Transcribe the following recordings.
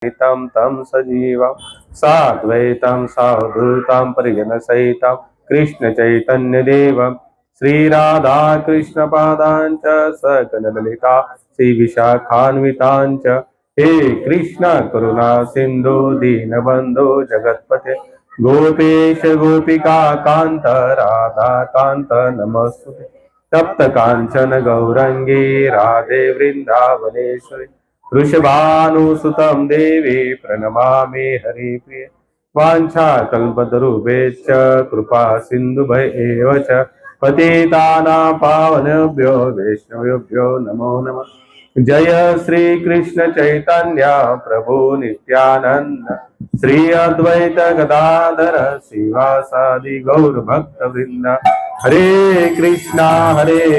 तं तं सजीवं साद्वैतं सावधूतं परिजनसहितं कृष्णचैतन्यदेवं श्रीराधाकृष्णपादाञ्च सकलललिता श्रीविशाखान्विताञ्च हे कृष्ण करुणा सिन्धु दीनबन्धो जगत्पते गोपेश गोपिका कान्त राधा कान्त नमस्तुते तप्त कांचन गौरंगी राधे वृंदावनेश्वरी वृषभानुसुतं देवी प्रणमामि हरिप्रिये वाञ्छाकल्पतरुभ्यश्च कृपा सिन्धुभ्य एव च पतितानां पावनेभ्यो वैष्णवेभ्यो नमो नमः। जय श्री कृष्ण चैतन्य प्रभु नित्यानंद श्री अद्वैत गदाधर श्रीवासादि गौर भक्त वृंद हरे कृष्णा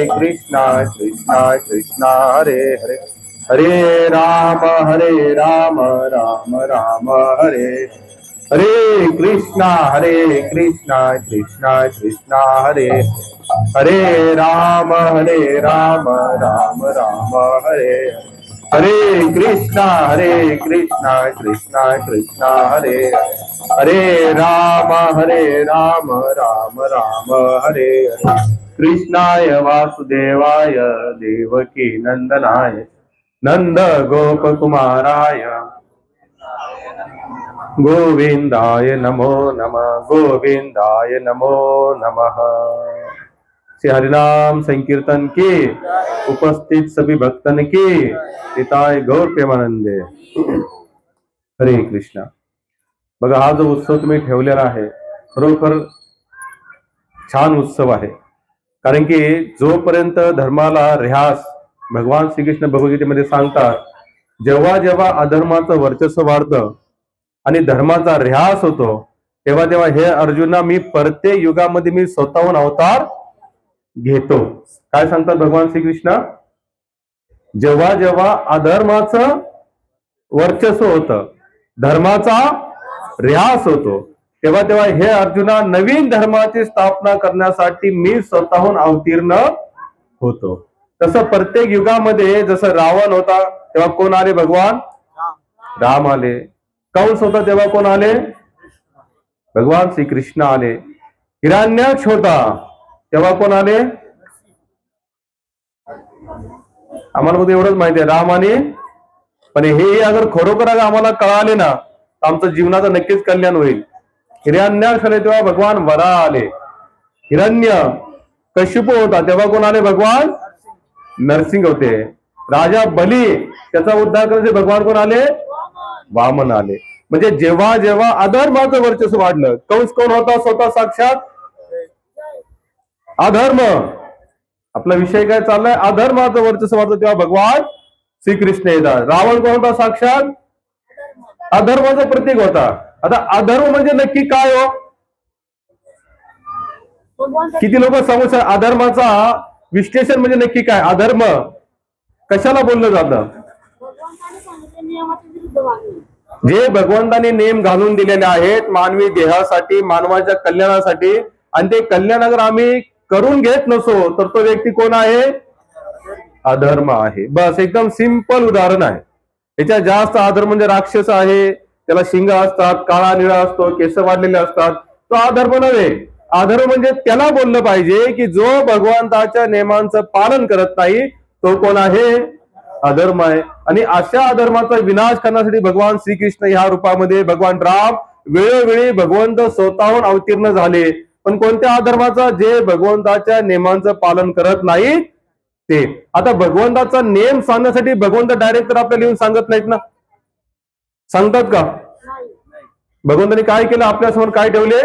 कृष्णा कृष्णा हरे हरे हरे राम राम राम हरे हरे कृष्णा कृष्णा कृष्णा हरे हरे राम राम राम हरे हरे कृष्णा कृष्णा कृष्णा हरे हरे राम राम हरे हरे कृष्णाय वासुदेवाय देवकी नंदनाय नंद गोपकुमाराय गोविंदाय नमो नमः गोविंदाय नमो नमः। श्री हरिनाम संकीर्तन की उपस्थित सभी भक्तन की पिताय गौर प्रेमानंदे हरे कृष्णा। बघा हा जो उत्सव तुम्ही ठेवलेला आहे खरोखर छान उत्सव आहे, कारण की जोपर्यंत धर्माला ऱ्हास भगवान श्रीकृष्ण भगवद्गीतेमध्ये सांगतात, जेव्हा जेव्हा अधर्माचं वर्चस्व वाढतं आणि धर्माचा ऱ्हास होतो तेव्हा तेव्हा हे अर्जुना मी प्रत्येक युगामध्ये मी स्वतःहून अवतार घेतो। काय सांगतात भगवान श्रीकृष्ण? जेव्हा जेव्हा अधर्माचं वर्चस्व होतं, धर्माचा ऱ्हास होतो, तेव्हा तेव्हा हे अर्जुना नवीन धर्माची स्थापना करण्यासाठी मी स्वतःहून अवतीर्ण होतो। तसं प्रत्येक युगामध्ये जसं रावण होता तेव्हा कोण आले? भगवान राम आले। कंस होता तेव्हा कोण आले? भगवान श्रीकृष्ण आले। हिरण्याक्ष होता तेव्हा कोण आले? आम्हाला फक्त एवढंच माहिती आहे राम आणि, पण हे अगर खरोखर आम्हाला कळाले ना तर आमचं जीवनाचं नक्कीच कल्याण होईल। हिरण्याक्ष आले तेव्हा भगवान वराह आले। हिरण्य कश्यप होता तेव्हा कोण आले? भगवान नरसिंह होते। राजा बली त्याचा उद्धार करण्याचे भगवान कोण आले? वामन आले। म्हणजे जेव्हा जेव्हा अधर्माचं वर्चस्व वाढलं, कंस कोण होता? स्वतः साक्षात अधर्म। आपला विषय काय चाललाय? अधर्माचं वर्चस्व वाढतं तेव्हा भगवान श्रीकृष्ण येतात। रावण कोण होता? साक्षात अधर्माचा प्रतीक होता। आता अधर्म म्हणजे नक्की काय हो? किती लोक समजतात अधर्माचा विश्लेषण म्हणजे नक्की काय? अधर्म कशाला बोललं जातं? जे भगवंताने नियम घालून दिलेले आहेत मानवी देहासाठी, मानवाच्या कल्याणासाठी, आणि ते कल्याण अगर आम्ही करून घेत नसो तर तो व्यक्ती कोण आहे? अधर्म आहे। बस एकदम सिंपल उदाहरण आहे। याच्या जास्त अधर्म म्हणजे राक्षस आहे, त्याला शिंग असतात, काळा निळा असतो, केस वाढलेले असतात, तो अधर्म नव्हे। अधर्म म्हणजे त्याला बोललं पाहिजे की जो भगवंताच्या नियमांचं पालन करत नाही तो कोण आहे? अधर्म आहे। आणि अशा अधर्माचा विनाश करण्यासाठी भगवान श्रीकृष्ण ह्या रूपामध्ये भगवान राम वेळोवेळी भगवंत स्वतःहून अवतीर्ण झाले। पण कोणत्या अधर्माचा? जे भगवंताच्या नियमांचं पालन करत नाही ते। आता भगवंताचा नियम सांगण्यासाठी भगवंत डायरेक्ट तर आपल्याला येऊन सांगत नाहीत ना, सांगतात का? भगवंतांनी काय केलं? आपल्यासमोर काय ठेवले?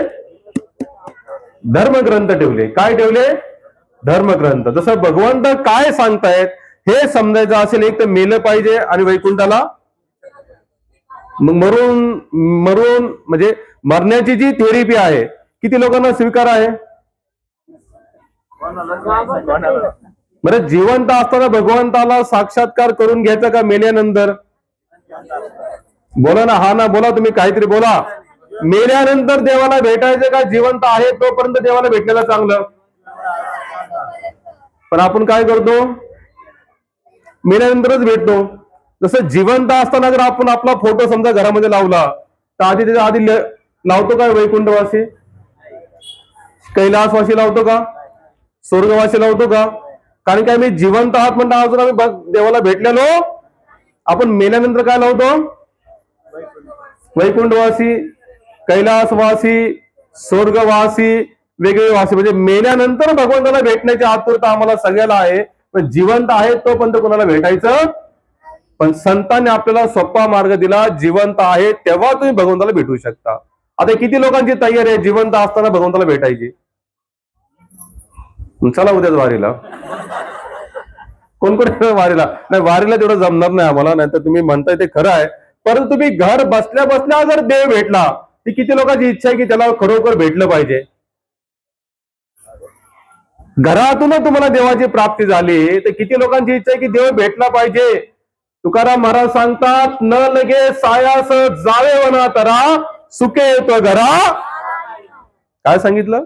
धर्मग्रंथ ठेवले। काय ठेवले? धर्मग्रंथ। जसं भगवंत काय सांगतायत हे समजायचं असेल एक तर मेलं पाहिजे आणि वैकुंठाला मरून मरून म्हणजे मरण्याची जी थेरपी आहे किती लोकांना स्वीकार आहे? बरं, जिवंत असताना भगवंताला साक्षात्कार करून घ्यायचा का मेल्यानंतर? बोला ना, हा ना बोला, तुम्ही काहीतरी बोला। मेल्यानंतर देवाला भेटायचं का जिवंत आहे तोपर्यंत देवाला भेटलेलं चांगलं? पण आपण काय करतो? मेल्यानंतरच भेटतो। जसं जिवंत असताना जर आपण आपला फोटो समजा घरामध्ये लावला तर आधी त्याच्या आधी लावतो का वैकुंठवासी, कैलासवासी लावतो का, स्वर्गवासी लावतो का? कारण की आम्ही जिवंत आहात म्हणता अजून आम्ही देवाला भेटलेलो. आपण मेल्यानंतर काय लावतो? वैकुंठवासी, कैलासवासी, स्वर्गवासी, वेगवेगळे वासी. म्हणजे मेल्यानंतर भगवंताला भेटण्याची आतुरता आम्हाला सगळ्याला आहे. पण जिवंत आहे तोपर्यंत कोणाला भेटायचं. पण संतांनी आपल्याला सोपा मार्ग दिला. जिवंत आहे तेव्हा तुम्ही भगवंताला भेटू शकता. आता किती लोकांची तयारी आहे जिवंत असताना भगवंताला भेटायची? चला उद्याच वारीला. कोण कोण वारीला? नाही, वारीला तेवढं जमणार नाही आम्हाला. नाही तर तुम्ही म्हणताय ते खरं आहे, परंतु तुम्ही घर बसल्या बसल्या जर देव भेटला, ती किती लोकांची इच्छा आहे की त्याला खरोखर भेटलं पाहिजे. घरातूनच तुम्हाला देवाची प्राप्ती झाली तर किती लोकांची इच्छा आहे की देव भेटला पाहिजे. तुकाराम महाराज सांगतात, न लगे सायास जावे वना तरा, सुखे येतो घरा. काय सांगितलं?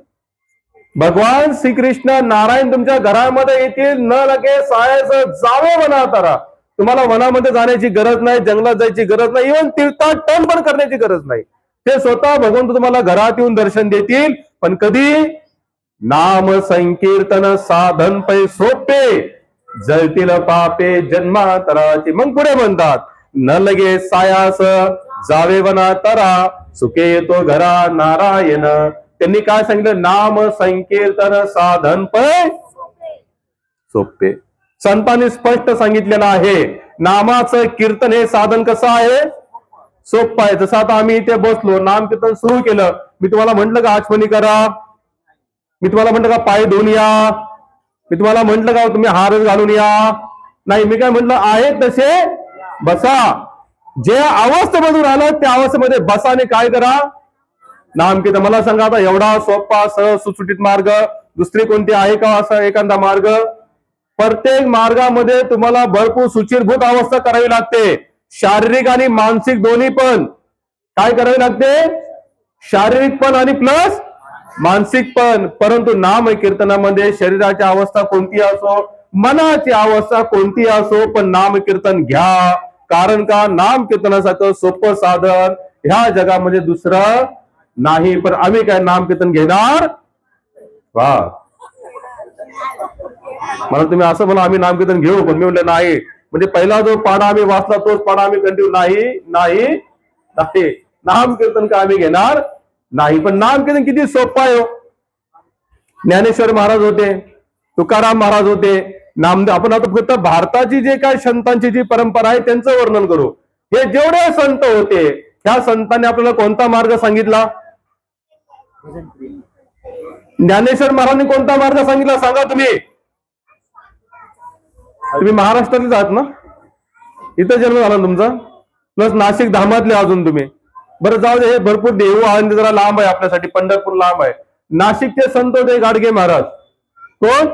भगवान श्रीकृष्ण नारायण तुमच्या घरामध्ये येतील. न लगे सायास जावे वना तरा. तुम्हाला वनामध्ये जाण्याची गरज नाही, जंगलात जायची गरज नाही, इव्हन तीर्थाटन पण करण्याची गरज नाही. ते स्वतः भगवंत तुम्हाला घरात येऊन दर्शन देतील. पण कधी? नाम संकीर्तन साधन पै सोपे, जळतील पापे जन्मांतराची. मग पुढे म्हणतात, न लगे सायास जावे वना तरा, सुखे येतो घरा नारायण. त्यांनी काय सांगितलं? नाम संकीर्तन साधन पै सोपे. संतांनी स्पष्ट सांगितलेलं आहे, नामाचं कीर्तन हे साधन कसं आहे? सोपं आहे. जसं आता आम्ही इथे बसलो, नाम कीर्तन सुरू केलं, मी तुम्हाला म्हटलं का आठवणी करा? मी तुम्हाला म्हटलं का पाय धुवून या? मी तुम्हाला म्हटलं का तुम्ही हारच घालून या? नाही, मी काय म्हटलं? आहे तसे बसा. जे अवस्थेमधून आलं त्या अवस्थेमध्ये बसा आणि काय करा? नाम कीर्तन. मला सांगा आता एवढा सोपा सहज सुटसुटीत मार्ग दुसरी कोणती आहे का असा एखादा मार्ग? प्रत्येक मार्गामध्ये तुम्हाला भरपूर सुचिरभूत अवस्था करावी लागते, शारीरिक आणि मानसिक दोन्ही पण. काय करावी लागते? शारीरिक पण आणि प्लस मानसिक पण. परंतु नाम कीर्तनामध्ये शरीराची अवस्था कोणती असो, मनाची अवस्था कोणती असो, पण नाम कीर्तन घ्या. कारण का? नाम कीर्तनासारखं सोपं साधन ह्या जगामध्ये दुसरं नाही. पण आम्ही काय नाम कीर्तन घेणार? वा, मला तुम्ही असं म्हणा आम्ही नाम कीर्तन घेऊ, पण मी म्हटलं नाही. म्हणजे पहिला जो पाडा आम्ही वाचला तोच पाडा आम्ही कंटिन्यू नाही नाही नाही. नाम कीर्तन का आम्ही घेणार नाही. पण नाम कीर्तन किती सोपं आहे. ज्ञानेश्वर महाराज होते, तुकाराम महाराज होते, नामदेव. आपण आता फक्त भारताची जे काय संतांची जी परंपरा आहे त्यांचं वर्णन करू. हे जेवढे संत होते ह्या संतांनी आपल्याला कोणता मार्ग सांगितला? ज्ञानेश्वर महाराजांनी कोणता मार्ग सांगितला सांगा तुम्ही? तुम्ही महाराष्ट्रातलेच आहात ना? इथं जन्म झाला तुमचा, प्लस नाशिक धामातले अजून तुम्ही. बरं जाऊ दे, हे भरपूर देऊ आळंदी जरा लांब आहे आपल्यासाठी, पंढरपूर लांब आहे. नाशिकचे संत होते गाडगे महाराज. कोण?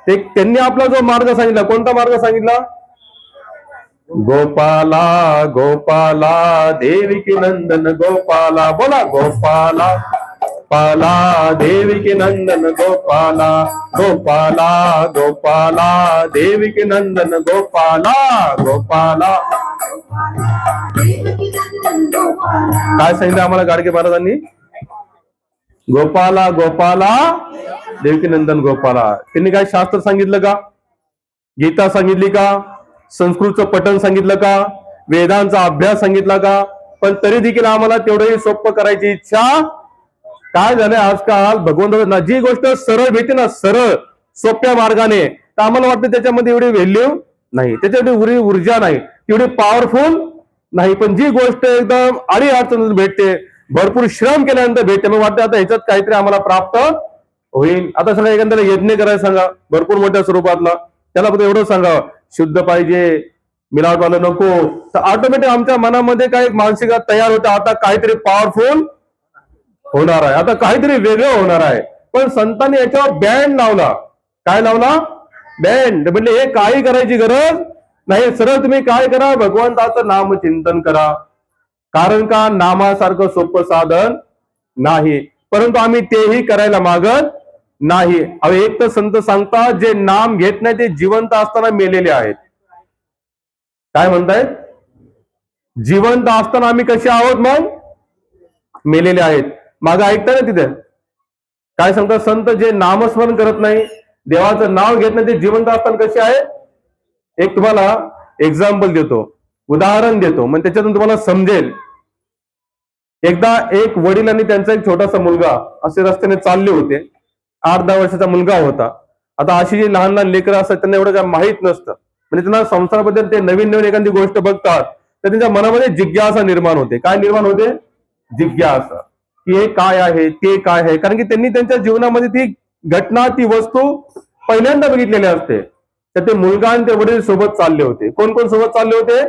त्यांनी आपला जो मार्ग सांगितला, कोणता मार्ग सांगितला? गोपाला गोपाला देविकी नंदन गोपाला. बोला, गोपाला पाला देविकी नंदन गोपाला, गोपाला गोपाला देविकी नंदन गोपाला, गोपाला. काय सांगितलं आम्हाला गाडगे महाराजांनी? गोपाला गोपाला देविकी नंदन गोपाला. त्यांनी काय शास्त्र सांगितलं का? गीता सांगितली का? संस्कृतचं पठण सांगितलं का? वेदांचा अभ्यास सांगितला का? पण तरी देखील आम्हाला तेवढंही सोपं करायची इच्छा. काय झालंय आजकाल, भगवंताला जी गोष्ट सरळ भेटते ना, सरळ सोप्या मार्गाने, तर आम्हाला वाटतं त्याच्यामध्ये एवढी व्हॅल्यू नाही, त्याच्यामध्ये ऊर्जा नाही, तेवढी पॉवरफुल नाही. पण जी गोष्ट एकदम अडी अडचणीतून भेटते, भरपूर श्रम केल्यानंतर भेटते, मग वाटतं आता ह्याच्यात काहीतरी आम्हाला प्राप्त होईल. आता सगळं एखाद्याला यज्ञ करायला सांगा भरपूर मोठ्या स्वरूपातला, त्याला फक्त एवढं सांगा शुद्ध पाहिजे, मिलावटवालं नको, तर ऑटोमॅटिक आमच्या मनामध्ये काही मानसिकता तयार होते, आता काहीतरी पॉवरफुल होणार आहे, आता काहीतरी वेगळं होणार आहे. पण संतांनी याच्यावर बँड लावला. काय लावला? बँड. म्हणजे हे काही करायची गरज नाही, सरळ तुम्ही काय करा? भगवंताचं नामचिंतन करा. कारण का? नामासारखं सोपं साधन नाही. परंतु आम्ही तेही करायला मागत नाही. एक तर संत सांगतात जे नाम घेत नाही ते जिवंत असताना मेलेले आहेत. काय म्हणतायत? जिवंत असताना आम्ही कसे आहोत? मग मेलेले आहेत. मागं ऐकताय ना तिथे काय सांगतात संत? जे नामस्मरण करत नाही, देवाचं नाव घेत नाही, ते जिवंत असताना कसे आहे? एक तुम्हाला एक्झाम्पल देतो, उदाहरण देतो, मग त्याच्यातून तुम्हाला समजेल. एकदा एक वडील आणि त्यांचा एक छोटासा मुलगा असे रस्त्याने चालले होते. 8-10 वर्षाचा मुलगा होता. आता अशी जी लहान लहान लेकरं असतात त्यांना एवढं काय माहित नसतं, म्हणजे त्यांना संसाराबद्दल ते नवीन नवीन एखादी गोष्ट बघतात तर त्यांच्या मनामध्ये जिज्ञासा निर्माण होते. काय निर्माण होते? जिज्ञासा, की हे काय आहे, ते काय आहे. कारण की त्यांनी त्यांच्या जीवनामध्ये ती घटना, ती वस्तू पहिल्यांदा बघितलेली असते. तर ते मुलगा आणि ते वडील सोबत चालले होते. कोण कोण सोबत चालले होते?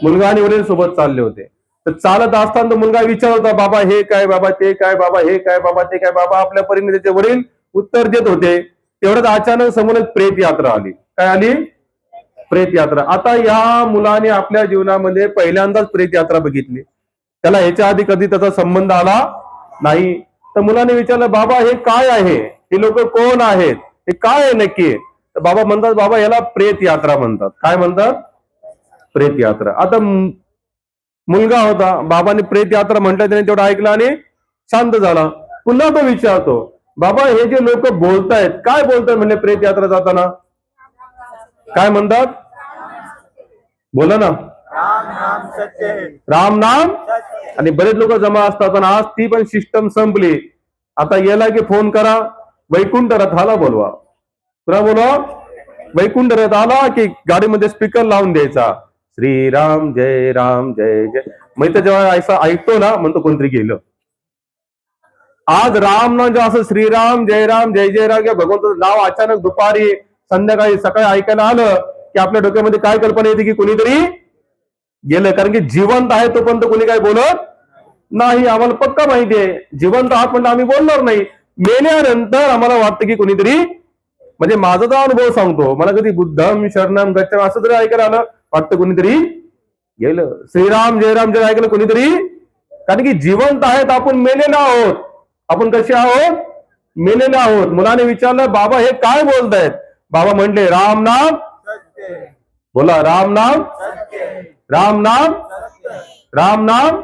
मुलगा आणि वडील सोबत चालले होते. तर चालत असताना तो मुलगा विचारत होता, बाबा हे काय, बाबा ते काय, बाबा हे काय, बाबा ते काय. बाबा आपल्या परीने त्याचे वडील उत्तर देत होते. तेवढ्यात अचानक समोर एक प्रेत यात्रा आली. काय आली? प्रेत यात्रा. आता या मुलाने आपल्या जीवनामध्ये पहिल्यांदाच प्रेत यात्रा बघितली. त्याला ह्याच्या आधी कधी त्याचा संबंध आला नाही. तर मुलाने विचारलं, बाबा हे काय आहे? हे लोक कोण आहेत? हे काय आहे नक्की? तर बाबा म्हणतात, बाबा याला प्रेत यात्रा म्हणतात. काय म्हणतात? प्रेत यात्रा. आता मुलगा होता, बाबाने प्रेत यात्रा म्हटलं, त्याने तेवढं ऐकलं आणि शांत झाला. पुन्हा तो विचारतो, बाबा हे जे लोक बोलतायत, काय बोलतायत म्हणजे प्रेत यात्रा जाताना? काय म्हणतात? बोला ना. राम नाम. आणि बरेच लोक जमा असतात. आणि आज ती पण सिस्टम संपली. आता याला की फोन करा, वैकुंठ रथाला बोलवा. पुन्हा बोलवा, वैकुंठ रथ आला की गाडीमध्ये स्पीकर लावून द्यायचा, श्रीराम जय राम जय जय. मग जेव्हा ऐसा ऐकतो ना, म्हणतो कोणतरी गेलं. आज राम नाम जेव्हा असं श्रीराम जय राम जय जय राम किंवा भगवंताचं नाव अचानक दुपारी, संध्याकाळी, सकाळी ऐकायला आलं की आपल्या डोक्यामध्ये काय कल्पना येते? की कोणीतरी गेलं. कारण की जिवंत आहे तोपर्यंत कोणी काय बोलत नाही. आम्हाला पक्का माहिती आहे जिवंत आहात म्हणजे आम्ही बोलणार नाही. मेल्यानंतर आम्हाला वाटतं की कोणीतरी, म्हणजे माझा तर अनुभव सांगतो, मला कधी बुद्धम शरणम गच्छामि असं जरी ऐकायला आलं, वाटतं कोणीतरी गेलं. श्रीराम जयराम जय ऐकलं कोणीतरी. कारण की जिवंत आहेत, आपण मेलेलो आहोत. आपण कसे आहोत? मेलेले आहोत. मुलाने विचारलं, बाबा हे काय बोलतायत? बाबा म्हटले, राम नाम. बोला, राम नाम. राम नाम. राम नाम.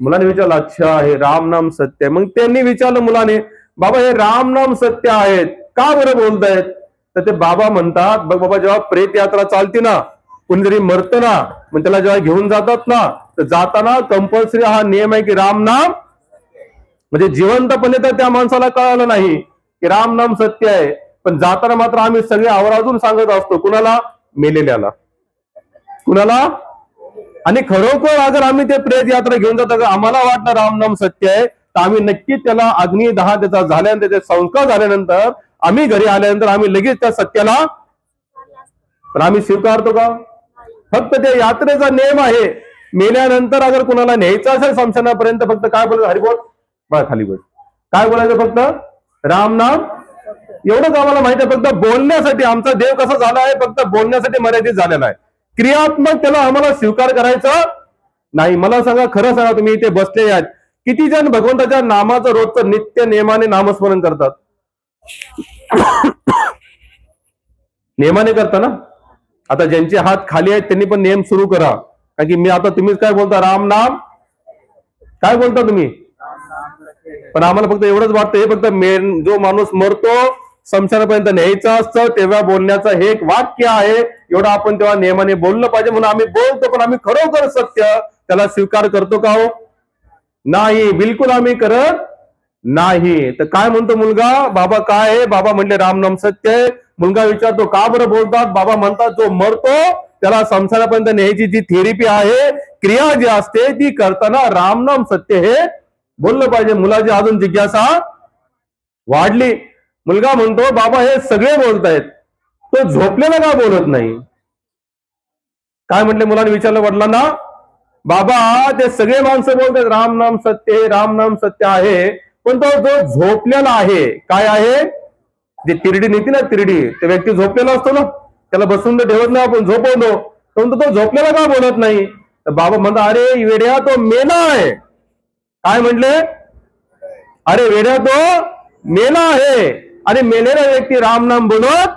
मुलाने विचारलं, अच्छा हे राम नाम सत्य आहे. मग त्यांनी विचारलं मुलाने, बाबा हे राम नाम सत्य आहेत, का बरं बोलतायत? तर ते बाबा म्हणतात, बघ बाबा, जेव्हा प्रेत यात्रा चालते ना, कोणीतरी मरतं ना, मग त्याला जेव्हा घेऊन जातात ना, तर जाताना कंपल्सरी हा नियम आहे की राम नाम. म्हणजे जिवंतपणे तर त्या माणसाला कळालं नाही की राम नाम सत्य आहे, पण जाताना मात्र आम्ही सगळे आवर्जून सांगत असतो. कुणाला? मेलेल्याला. कुणाला? आणि खरोखर अगर आम्ही ते प्रेत यात्रा घेऊन जातो, आम्हाला वाटलं राम नाम सत्य आहे, तर आम्ही नक्कीच त्याला अग्निदाह त्याचा झाल्यानंतर, त्याचे संस्कार झाल्यानंतर, आम्ही घरी आल्यानंतर आम्ही लगेच त्या सत्याला, पण आम्ही स्वीकारतो का? फक्त त्या यात्रेचा नियम आहे. मेल्यानंतर अगर कुणाला न्यायचं असेल स्मशानापर्यंत, फक्त काय बोलायचं? हरिबोल, बघा खाली बस. काय बोलायचं? फक्त राम नाम. एवढंच आम्हाला माहिती आहे. फक्त बोलण्यासाठी आमचा देव कसा झाला आहे, फक्त बोलण्यासाठी मर्यादित झालेला आहे. क्रियात्मक त्याला आम्हाला स्वीकार करायचा नाही. मला सांगा, खरं सांगा, तुम्ही इथे बसले आहात, किती जण भगवंताच्या नामाचं रोजचं नित्य नेमाने नामस्मरण करतात? नेमाने करता ना? आता ज्यांचे हात खाली आहेत त्यांनी पण नेम सुरू करा. कारण की मी आता, तुम्हीच काय बोलता? राम नाम. काय बोलता तुम्ही? पण आम्हाला फक्त एवढंच वाटतं, हे फक्त जो माणूस मरतो स्मशानापर्यंत न्यायचं असतं तेव्हा बोलण्याचं हे एक वाक्य आहे, एवढं आपण तेव्हा नियमाने बोललं पाहिजे, म्हणून आम्ही बोलतो. पण आम्ही खरोखर सत्य त्याला स्वीकार करतो का हो? नाही, बिलकुल आम्ही करत नाही. तर काय म्हणतो मुलगा? बाबा काय आहे? बाबा म्हणले राम नाम सत्य आहे. मुलगा विचारतो, का बरं बोलतात? बाबा म्हणतात, जो मरतो त्याला संसारापर्यंत न्यायची जी थेरपी आहे, क्रिया जी असते, ती करताना राम नाम सत्य हे बोललं पाहिजे. मुलाची अजून जिज्ञासा वाढली. मुलगा म्हणतो, बाबा हे सगळे बोलतायत, तो झोपलेला का बोलत नाही? काय म्हटले मुलाने विचारलं वडिलांना? बाबा ते सगळे माणसं बोलतात राम नाम सत्य आहे, राम नाम सत्य आहे, पण तो जो झोपलेला आहे, काय आहे? जे तिरडी नेती ना, तिरडी, ते व्यक्ती झोपलेला असतो ना, त्याला बसून तर ठेवत नाही आपण, झोपवतो, परंतु तो झोपलेला का बोलत नाही? तर बाबा म्हणतात, अरे वेड्या, तो मेला आहे. काय म्हटले? अरे वेड्या, तो मेला आहे. आणि मेलेला व्यक्ती राम नाम बोलत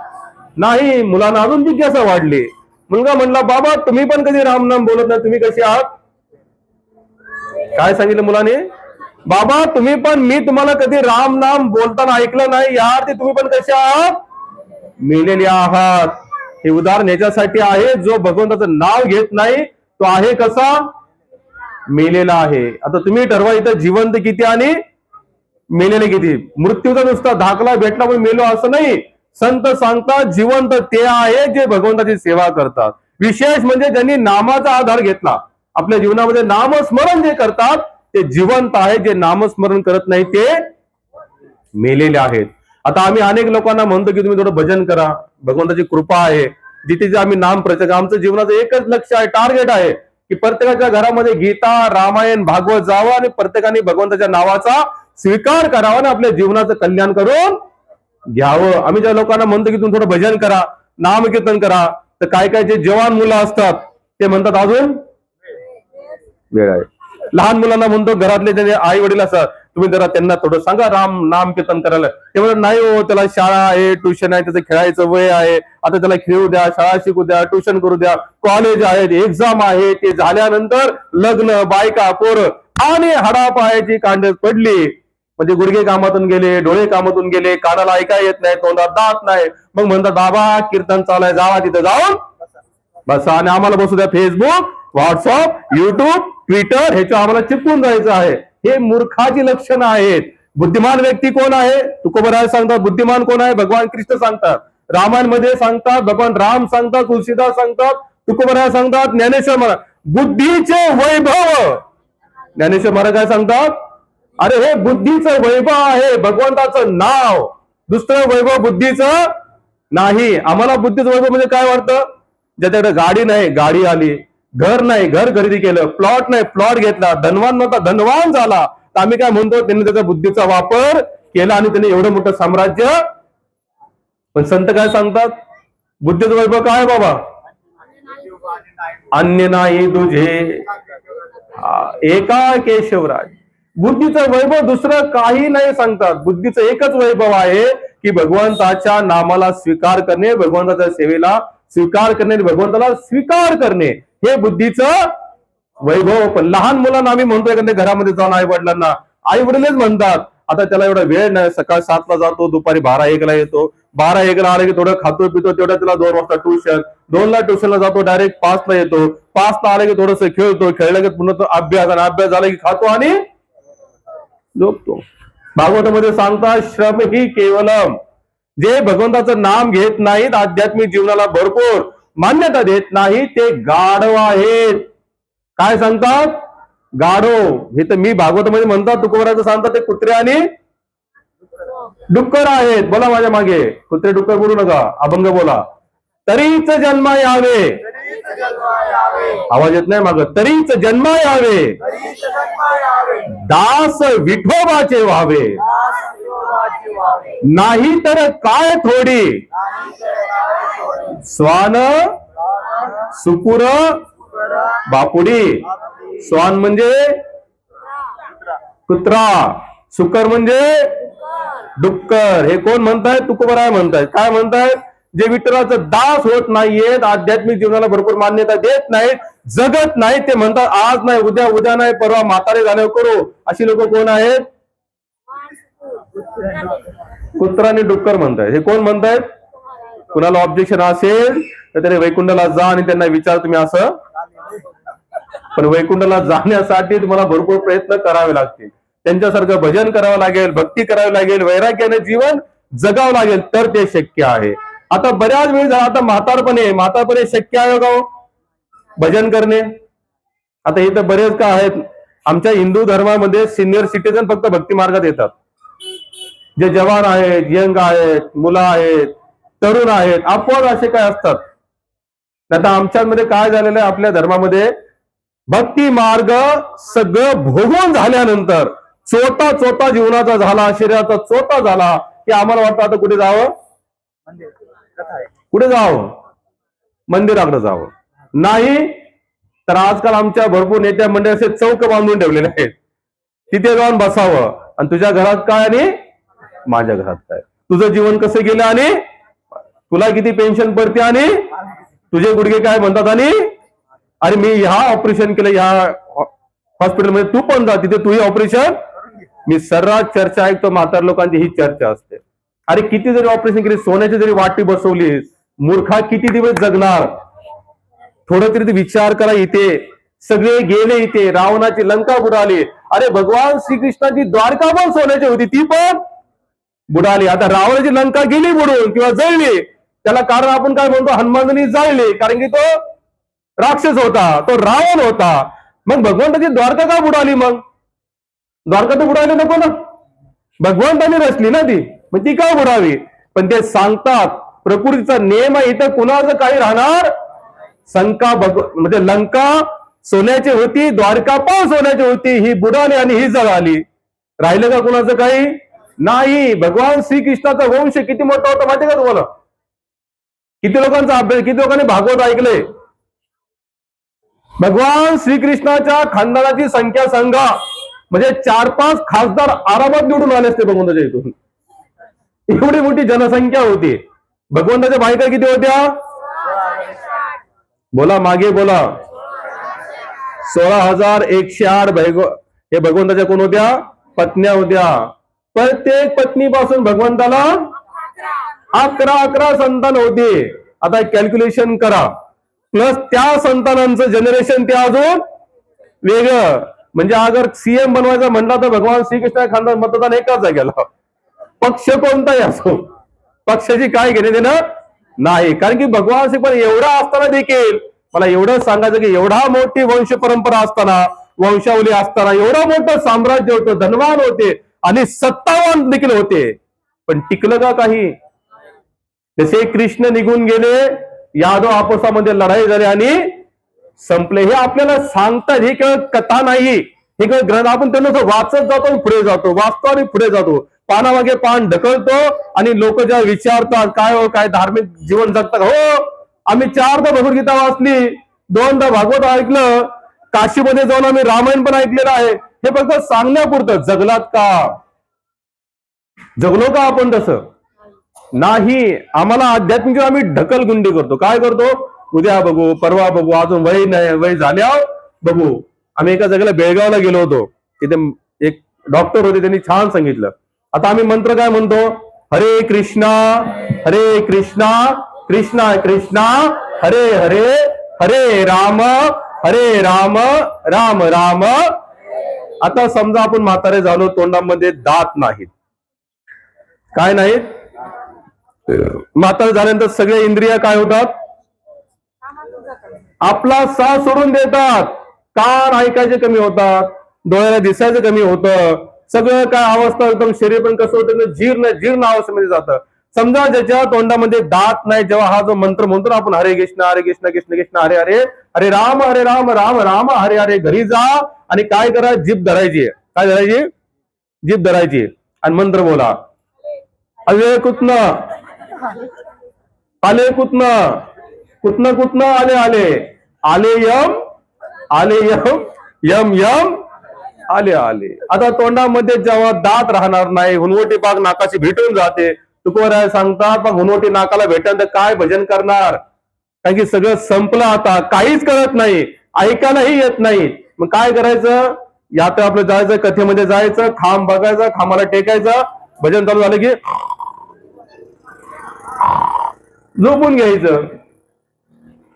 नाही. मुलांना अजून जिज्ञासा वाढली. मुलगा म्हणला, बाबा तुम्ही पण कधी राम नाम बोलत नाही, तुम्ही कशी आहात? काय सांगितलं मुलाने? बाबा तुम्ही पण, मी तुम्हाला कधी राम नाम बोलताना ऐकलं नाही, यार ते तुम्ही पण कसे आहात? मेलेले आहात. हे उदाहरण याच्यासाठी आहे, जो भगवंताचं नाव घेत नाही तो आहे कसा? मेलेला आहे. आता तुम्ही ठरवा इथं जिवंत किती आणि मेलेले किती. मृत्यूचा नुसता दाखला भेटला पण मेलो असं नाही. संत सांगतात जिवंत ते आहे जे भगवंताची सेवा करतात. विशेष म्हणजे ज्यांनी नामाचा आधार घेतला, आपल्या जीवनामध्ये नामस्मरण जे करतात ते जिवंत आहे, जे नामस्मरण करत नाही ते मेलेले आहेत. आता आम्ही अनेक लोकांना म्हणतो की तुम्ही थोडं भजन करा, भगवंताची कृपा आहे, जिथे आम्ही नाम प्रचार. आमचं जीवनाचं एकच लक्ष्य आहे, टार्गेट आहे की प्रत्येकाच्या घरामध्ये गीता, रामायण, भागवत जावं आणि प्रत्येकाने भगवंताच्या नावाचा स्वीकार करावा आणि आपल्या जीवनाचं कल्याण करून घ्यावं. आम्ही ज्या लोकांना म्हणतो की तुम्ही थोडं भजन करा, नामकीर्तन करा, तर काय काय जे जवान मुलं असतात ते म्हणतात अजून वेळ आहे. लहान मुलांना म्हणतो, घरातले ज्याचे आई वडील असतात, तुम्ही जरा त्यांना थोडं सांगा राम नाम कीर्तन करायला. ते म्हणतात नाही हो, त्याला शाळा आहे, ट्युशन आहे, त्याचं खेळायचं वय आहे, आता त्याला खेळू द्या, शाळा शिकू द्या, ट्युशन करू द्या, कॉलेज आहेत, एक्झाम आहे, ते झाल्यानंतर लग्न, बायका, पोरं आणि हाडापायाची कांड पडली. म्हणजे गुडघे कामातून गेले, डोळे कामातून गेले, कानाला ऐकाय येत नाही, तोंडात दात नाही. मग म्हणतात बाबा कीर्तन चालाय, जावा तिथं जाऊन बसा आणि आम्हाला बसू द्या फेसबुक, व्हॉट्सअप, युट्यूब, ट्विटर ह्याच्या आम्हाला चिपकून जायचं आहे. हे मूर्खाची लक्षणं आहेत. बुद्धिमान व्यक्ती कोण आहे? तुकोबराय सांगतात बुद्धिमान कोण आहे? भगवान कृष्ण सांगतात, रामायण मध्ये सांगतात, भगवान राम सांगतात, तुलसीदास सांगतात, तुकोबराय सांगतात, ज्ञानेश्वर महाराज बुद्धीचे वैभव. ज्ञानेश्वर महाराज काय सांगतात? अरे हे बुद्धीचं वैभव आहे, भगवंताचं नाव. दुसरं वैभव बुद्धीचं नाही. आम्हाला बुद्धीचं वैभव म्हणजे काय वाटतं? ज्याच्याकडे गाडी नाही गाडी आली, घर नाही घर खरेदी केलं, प्लॉट नाही प्लॉट घेतला, धनवान नव्हता धनवान झाला, तर आम्ही काय म्हणतो? त्यांनी त्याचा बुद्धीचा वापर केला आणि त्यांनी एवढं मोठं साम्राज्य. पण संत काय सांगतात? बुद्धीचं वैभव काय बाबा? अन्य नाही तुझे एका केशवराज. बुद्धीचं वैभव दुसरं काही नाही सांगतात. बुद्धीचं एकच वैभव आहे की भगवंताच्या नामाला स्वीकार करणे, भगवंताच्या सेवेला स्वीकार करणे, भगवंताला स्वीकार करणे, हे बुद्धीचं वैभव. पण लहान मुलांना आम्ही म्हणतो एखाद्या घरामध्ये जाऊन आई वडिलांना, आई वडीलच म्हणतात आता त्याला एवढा वेळ नाही, सकाळ 7ला जातो, दुपारी 12-1ला येतो, 12-1ला आले की थोडं खातो पितो, तेवढं त्याला 2 वाजता ट्युशन, 2ला ट्युशनला जातो, डायरेक्ट 5ला येतो, 5ला आले की थोडंसं खेळतो, खेळलं की पुन्हा तो अभ्यास, आणि अभ्यास झाला की खातो आणि झोपतो. भागवतामध्ये सांगतात श्रम ही केवलम. जे भगवंताचं नाम घेत नाहीत, आध्यात्मिक जीवनाला भरपूर मान्यता देत नाही, ते गाढव आहेत. काय सांगतात? गाढव. हे तर मी भागवतामध्ये म्हणतात, तुकोबराचं सांगतात ते कुत्रे आणि डुक्कर आहेत. बोला माझ्या मागे, कुत्रे डुक्कर बोलू नका, अभंग बोला. तरीच जन्म यावे, आवाज येत नाही माग. तरीच जन्म यावे, दास विठोबाचे व्हावे, नाही तर काय थोडी स्वान सुकुर बापुडी. स्वान म्हणजे कुत्रा, सुकर म्हणजे डुक्कर. हे कोण म्हणतायत? तुकोबराय म्हणतायत. काय म्हणतायत? जे विठ्ठलाचं दास होत नाहीयेत, आध्यात्मिक जीवनाला भरपूर मान्यता देत नाहीत, जगत नाही, ते म्हणतात आज नाही उद्या, उद्या नाही परवा, म्हातारे झाल्यावर करू. अशी लोक कोण आहेत? कुत्रा आणि डुक्कर म्हणतायत. हे कोण म्हणतायत? कुणाला ऑब्जेक्शन असेल तर त्याने वैकुंठाला जा आणि त्यांना विचार तुम्ही असं. पण वैकुंठाला जाण्यासाठी तुम्हाला भरपूर प्रयत्न करावे लागतील, त्यांच्यासारखं भजन करावं लागेल, भक्ती करावी लागेल, वैराग्याने जीवन जगावं लागेल, तर ते शक्य आहे. आता बऱ्याच वेळ झाला, आता म्हातारपणे शक्य आहे का भजन करणे? आता इथं बरेच का आहेत आमच्या हिंदू धर्मामध्ये, सिनियर सिटीजन फक्त भक्ती मार्गात येतात. जे जवान आहेत, यंग आहेत, मुलं आहेत, तरुण आहेत, अपवाद असे काय असतात. आता आमच्यामध्ये काय झालेलं आहे, आपल्या धर्मामध्ये भक्ती मार्ग सगळं भोगून झाल्यानंतर, चोटा जीवनाचा झाला, शरीराचा चोटा झाला की आम्हाला वाटतं आता कुठे जावं? कुठे जावं? मंदिराकडे जावं. नाही तर आजकाल आमच्या भरपूर नेत्या मंडळी असे चौक बांधून ठेवलेले आहेत, तिथे जाऊन बसावं. आणि तुझ्या घरात काय आणि माझ्या घरात काय, तुझं जीवन कसं गेलं आणि तुला किती पेन्शन पडते आणि तुझे गुडघे काय म्हणतात आणि अरे मी ह्या ऑपरेशन केलं ह्या हॉस्पिटलमध्ये, तू पण जा तिथे तूही ऑपरेशन. मी सर्रास चर्चा ऐकतो म्हातार लोकांची, ही चर्चा असते. अरे किती जरी ऑपरेशन केली, सोन्याची जरी वाटी बसवली, मूर्खा किती दिवस जगणार? थोडं तरी विचार करा. इथे सगळे गेले, इथे रावणाची लंका बुडाली. अरे भगवान श्रीकृष्णाची द्वारका पण सोन्याची होती, ती पण बुडाली. आता रावणाची लंका गेली बुडून किंवा जळली, त्याला कारण आपण काय म्हणतो, हनुमानाने जाळले, कारण की तो राक्षस होता, तो रावण होता. मग भगवंताची द्वारका का बुडाली? मग द्वारका तर बुडायला नको ना, भगवंताने रचली ना ती, मग ती का बुडावी? पण ते सांगतात प्रकृतीचा नियम आहे, इथं कुणाचं काही राहणार. म्हणजे लंका सोन्याची होती, द्वारका पण सोन्याची होती, ही बुडाली आणि ही जळाली. राहिलं का कुणाचं काही नाही. भगवान श्रीकृष्णाचा वंश किती मोठा होता माहिती का तुम्हाला? किती लोकांचा अभ्यास, किती लोकांनी भागवत ऐकलंय? भगवान श्रीकृष्णाच्या खानदानाची संख्या सांगा, म्हणजे 4-5 खासदार आरामात निवडून आले असते भगवंताच्या इथून. एवढी मोठी जनसंख्या होती. भगवंताच्या बायका किती होत्या? बोला, मागे बोला. 16,108 हे भगवंताच्या कोण होत्या? पत्न्या होत्या. प्रत्येक पत्नीपासून भगवंताला 11 संतान होते. आता कॅल्क्युलेशन करा, प्लस त्या संतानांचं जनरेशन ते अजून वेगळं. म्हणजे अगर सीएम बनवायचा म्हणला तर भगवान श्रीकृष्ण खानदान मतदान एकाच जागेला, पक्ष कोणताही असो, पक्षाची काय घेणे देणं नाही. कारण की भगवान श्री पण एवढा असताना देखील मला एवढं सांगायचं की एवढा मोठी वंश परंपरा असताना, वंशावली असताना, एवढं मोठं साम्राज्य होतं, धनवान होते आणि सत्तावान देखील होते, पण टिकलं का काही? जसे कृष्ण निघून गेले, यादव आपसामध्ये लढाई झाली आणि संपले. हे आपल्याला सांगतात, हे केवळ कथा नाही, हे केवळ ग्रंथ. आपण त्यांना वाचत जातो आणि पुढे जातो, वाचतो आणि पुढे जातो, पानामागे पान ढकलतो आणि लोक जेव्हा विचारतात काय हो काय धार्मिक जीवन जगतात, हो आम्ही 4दा भगवद्गीता वाचली, 2दा भागवत ऐकलं, काशीमध्ये जाऊन आम्ही रामायण पण ऐकलेलं आहे. हे फक्त सांगण्यापुरतं. जगलात का? जगलो का आपण? तसं नाही. आम्हाला आध्यात्मिक आम्ही ढकलगुंडी करतो. काय करतो? उद्या बघू, परवा बघू, अजून वय नाही, वय झाल्यावर बघू. आम्ही एका जागेला बेळगावला गेलो होतो, तिथे एक डॉक्टर होते, त्यांनी छान सांगितलं. आता आम्ही मंत्र काय म्हणतो? हरे कृष्णा कृष्णा कृष्णा हरे हरे, हरे राम राम राम. आता समजा आपण म्हातारे झालो, तोंडामध्ये दात नाहीत, काय नाहीत. म्हातारे झाल्यानंतर सगळे इंद्रिय काय होतात? आपला साथ सोडून देतात. कान ऐकायचे कमी होतात, डोळ्याला दिसायचं कमी होतं, सगळं काय अवस्था एकदम, शरीर पण कसं होतं, जीर्ण अवस्थेमध्ये जातं. समजा ज्याच्या तोंडामध्ये दात नाही, जेव्हा हा जो मंत्र म्हणतो ना आपण, हरे कृष्ण कृष्ण कृष्ण हरे हरे, हरे राम राम राम हरे हरे, घरी जा आणि काय करा? जीभ धरायची. काय धरायची? जीभ धरायची आणि मंत्र बोला. अवे कुतन आले, कुतन आले आले यम आले. आता तोंडामध्ये जेव्हा दात राहणार नाही, हुनवटी पाक नाकाशी भेटून जाते. तुकोबाराय सांगतात, मग हुनवटी नाकाला भेटल्यानंतर काय भजन करणार? कारण की सगळं संपलं, आता काहीच कळत नाही, ऐकायलाही येत नाही. मग काय करायचं? या तर आपलं जायचं, कथेमध्ये जायचं, खांब बघायचा, खांबाला टेकायचा, भजन चालू झालं की झोपून घ्यायचं.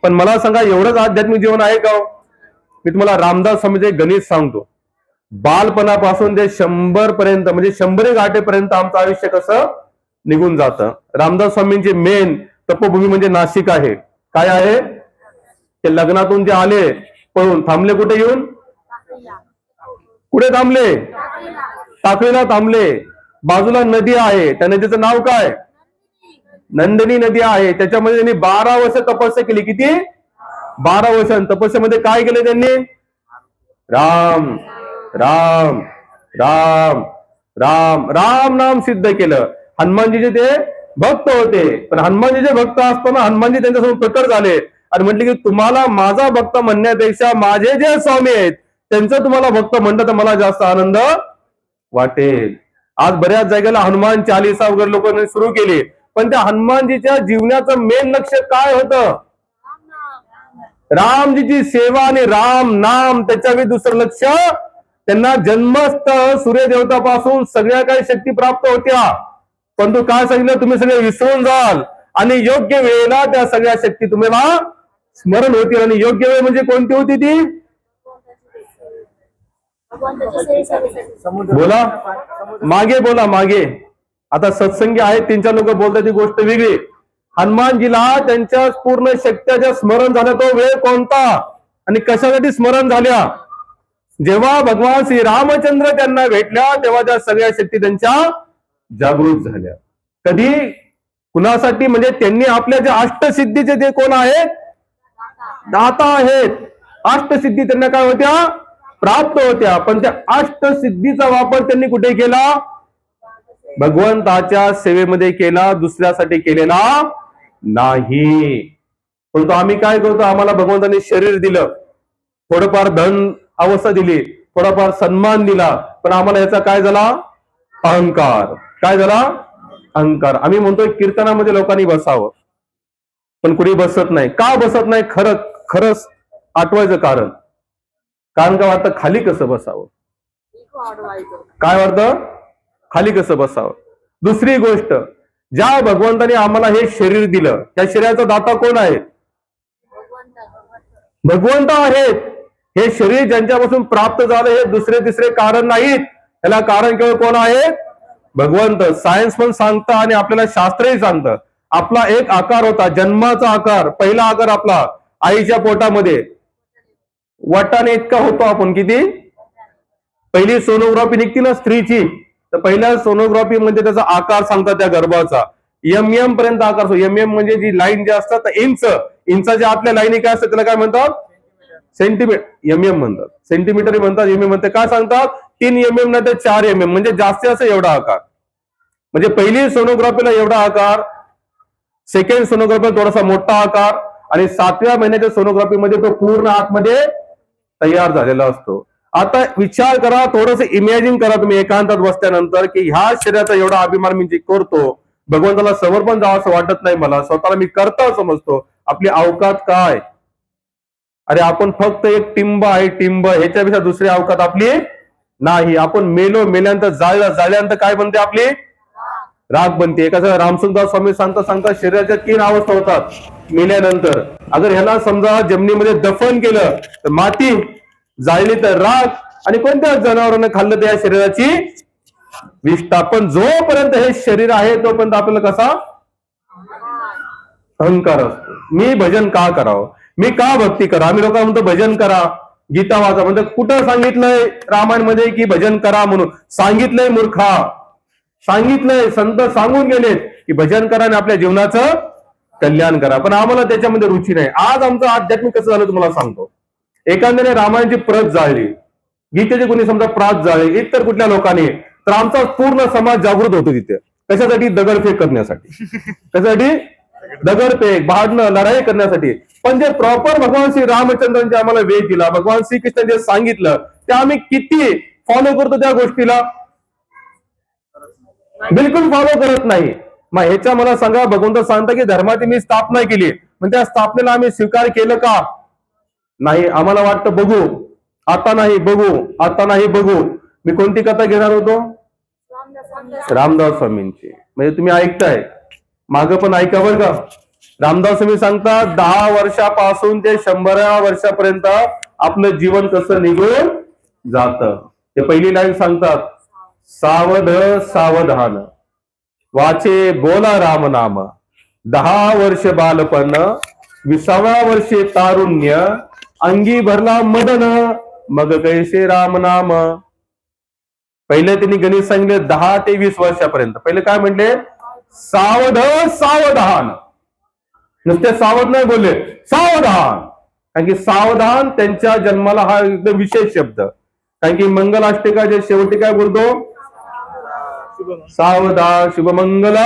पण मला सांगा, एवढंच आध्यात्मिक जीवन आहे का? मी तुम्हाला रामदास स्वामीचे गणित सांगतो. बालपणापासून ते 100 पर्यंत, म्हणजे 100 गाठेपर्यंत आमचं आयुष्य कसं निघून जातं. रामदास स्वामींची मेन तपोभूमी म्हणजे नाशिक आहे. काय आहे? ते लग्नातून जे आले पळून, थांबले कुठे? येऊन कुठे थांबले? टाकळीला थांबले. बाजूला नदी आहे, त्या नदीचं नाव काय? नंदिनी नदी आहे. त्याच्यामध्ये त्यांनी 12 वर्ष तपस्या केली. किती? 12 वर्ष. तपस्यामध्ये काय केले त्यांनी? राम राम राम राम राम नाम सिद्ध केलं. हनुमानजीचे ते भक्त होते, पण हनुमानजीचे भक्त असताना हनुमानजी त्यांच्यासमोर प्रकट झाले आणि म्हटले की तुम्हाला माझा भक्त म्हणण्यापेक्षा माझे जे स्वामी आहेत त्यांचं तुम्हाला भक्त म्हणलं तर मला जास्त आनंद वाटेल. आज बऱ्याच जागेला हनुमान चालीसा वगैरे लोकांनी सुरू केली, पण त्या हनुमानजीच्या जीवनाचं मेन लक्ष काय होतं? रामजीची सेवा आणि राम नाम त्याच्यावेळी दुसरं लक्ष. त्यांना जन्मस्थ सूर्यदेवतापासून सगळ्या काही शक्ती प्राप्त होत्या, परंतु काय सांगितलं, तुम्ही सगळे विसरून जाल आणि योग्य वेळेला त्या सगळ्या शक्ती तुम्हाला स्मरण होतील. आणि योग्य वेळ म्हणजे कोणती होती ती? बोला मागे, बोला मागे. आता सत्संगी आहेत, 3-4 लोक बोलतात, ती गोष्ट वेगळी. हनुमानजीला त्यांच्या पूर्ण शक्त्याच्या स्मरण झालं, तो वेळ कोणता आणि कशासाठी स्मरण झाल्या? जेव्हा भगवान श्री रामचंद्र त्यांना भेटल्या तेव्हा त्या सगळ्या शक्ती त्यांच्या जागृत झाल्या. कधी? कुणासाठी? म्हणजे त्यांनी आपल्या जे अष्टसिद्धीचे जे कोण आहेत, दाता आहेत, अष्टसिद्धी त्यांना काय होत्या? प्राप्त होत्या. पण त्या अष्टसिद्धीचा वापर त्यांनी कुठे केला? भगवंताच्या सेवेमध्ये केला, दुसऱ्यासाठी केलेला नाही. परंतु आम्ही काय करतो, आम्हाला भगवंताने शरीर दिलं, थोडंफार धन अवस्था दिली, थोडाफार सन्मान दिला, पण आम्हाला याचा काय झाला? अहंकार. काय झाला? अहंकार. आम्ही म्हणतोय कीर्तनामध्ये लोकांनी बसावं, पण कुणी बसत नाही. का बसत नाही? खरंच आठवायचं कारण काय वाटतं? खाली कसं बसावं? काय वाटतं? खाली कसं बसावं. दुसरी गोष्ट, ज्या भगवंताने आम्हाला हे शरीर दिलं, त्या शरीराचा दाता कोण आहे? भगवंत आहेत. हे शरीर ज्यांच्यापासून प्राप्त झालं हे दुसरे तिसरे कारण नाहीत, त्याला कारण केवळ कोण आहे? भगवंत. सायन्स पण सांगतं आणि आपल्याला शास्त्रही सांगतं. आपला एक आकार होता, जन्माचा आकार. पहिला आकार आपला आईच्या पोटामध्ये वाटाने इतका होतो आपण. किती? पहिली सोनोग्राफी निघती ना स्त्रीची, तर पहिल्या सोनोग्राफी मध्ये त्याचा आकार सांगतात त्या गर्भाचा. एम पर्यंत आकार. एम म्हणजे जी लाईन जे असतात इंचाच्या आतल्या लाईनी काय असतात त्याला काय म्हणतात? सेंटीमीटर. एम म्हणतात, सेंटीमीटर म्हणतात, एम म्हणतात. काय सांगतात? 3 mm नाही तर 4 mm, म्हणजे जास्तीत जास्त एवढा आकार. म्हणजे पहिली सोनोग्राफीला एवढा आकार, सेकंड सोनोग्राफीला थोडासा मोठा आकार, आणि 7व्या महिन्याच्या सोनोग्राफीमध्ये तो पूर्ण आतमध्ये तयार झालेला असतो. आता विचार करा, थोडस इमॅजिन करा तुम्ही एकांतात बसल्यानंतर, की ह्या शरीराचा एवढा अभिमान मी जे करतो, भगवंताला समोर पण जावं असं वाटत नाही मला, स्वतःला मी करता समजतो. आपली अवकात काय? अरे आपण फक्त एक टिंब आहे, टिंब. ह्याच्यापेक्षा दुसरी अवकात आपली नाही. आपण मेल्यानंतर जाळल्यानंतर काय बनते? आपली राख बनते. एका रामसुंदर स्वामी सांगता शरीराच्या 3 अवस्था होतात मेल्यानंतर. अगर ह्याला समजा जमिनीमध्ये दफन केलं तर माती, जाळली तर राख, आणि कोणत्या जनावरांना खाल्लं तर या शरीराची विष्ठा. पण जोपर्यंत हे शरीर आहे तोपर्यंत आपल्याला कसा अहंकार असतो. मी भजन का करावं, मी का भक्ती करा. आम्ही लोक म्हणतो भजन करा, गीता वाचा. म्हणजे कुठं सांगितलंय रामायण मध्ये की भजन करा म्हणून? सांगितलंय मूर्खा, सांगितलंय. संत सांगून गेलेत की भजन करा आणि आपल्या जीवनाचं कल्याण करा, पण आम्हाला त्याच्यामध्ये रुची नाही. आज आमचं आध्यात्मिक कसं झालं तुम्हाला सांगतो. एखाद्याने रामायणाची प्रत जाळली, गीतेची कोणी समजा प्रात जाळली, इतर कुठल्या लोकांनी, तर आमचा पूर्ण समाज जागृत होतो तिथे. कशासाठी? दगडफेक करण्यासाठी. कशासाठी? दगडफेक, भांडणं, लढाई करण्यासाठी. पण जे प्रॉपर भगवान श्री रामचंद्रांचे आम्हाला वेद दिला, भगवान श्रीकृष्ण जे सांगितलं, ते आम्ही किती फॉलो करतो त्या गोष्टीला? बिलकुल फॉलो करत नाही. मग ह्याच्या मला सांगा, भगवंत सांगता की धर्माची मी स्थापना केली, पण त्या स्थापनेला आम्ही स्वीकार केलं का? नाही. आम्हाला वाटतं बघू, आता नाही बघू, आता नाही बघू. मी कोणती कथा घेणार होतो? रामदास स्वामींची. म्हणजे तुम्ही ऐकताय, मागं पण ऐका बरं का. रामदास स्वामी सांगतात 10 वर्षापासून ते 100व्या वर्षापर्यंत आपलं जीवन कसं निघून जातं. ते पहिली लाईन सांगतात, सावध सावधान वाचे बोला राम नाम, 10 वर्ष बालपण 20व्या वर्षी तारुण्य, अंगी भरला मदन मग कैसे राम नाम. पहिले त्यांनी गणित सांगितले 10 ते 20 वर्षापर्यंत. पहिले काय म्हटले? सावध सावधान. नुसते सावध नाही बोलले, सावधान. कारण की सावधान त्यांच्या जन्माला हा एकदम विशेष शब्द. कारण की मंगलाष्टका जे शेवटी काय बोलतो? सावधान शुभमंगल.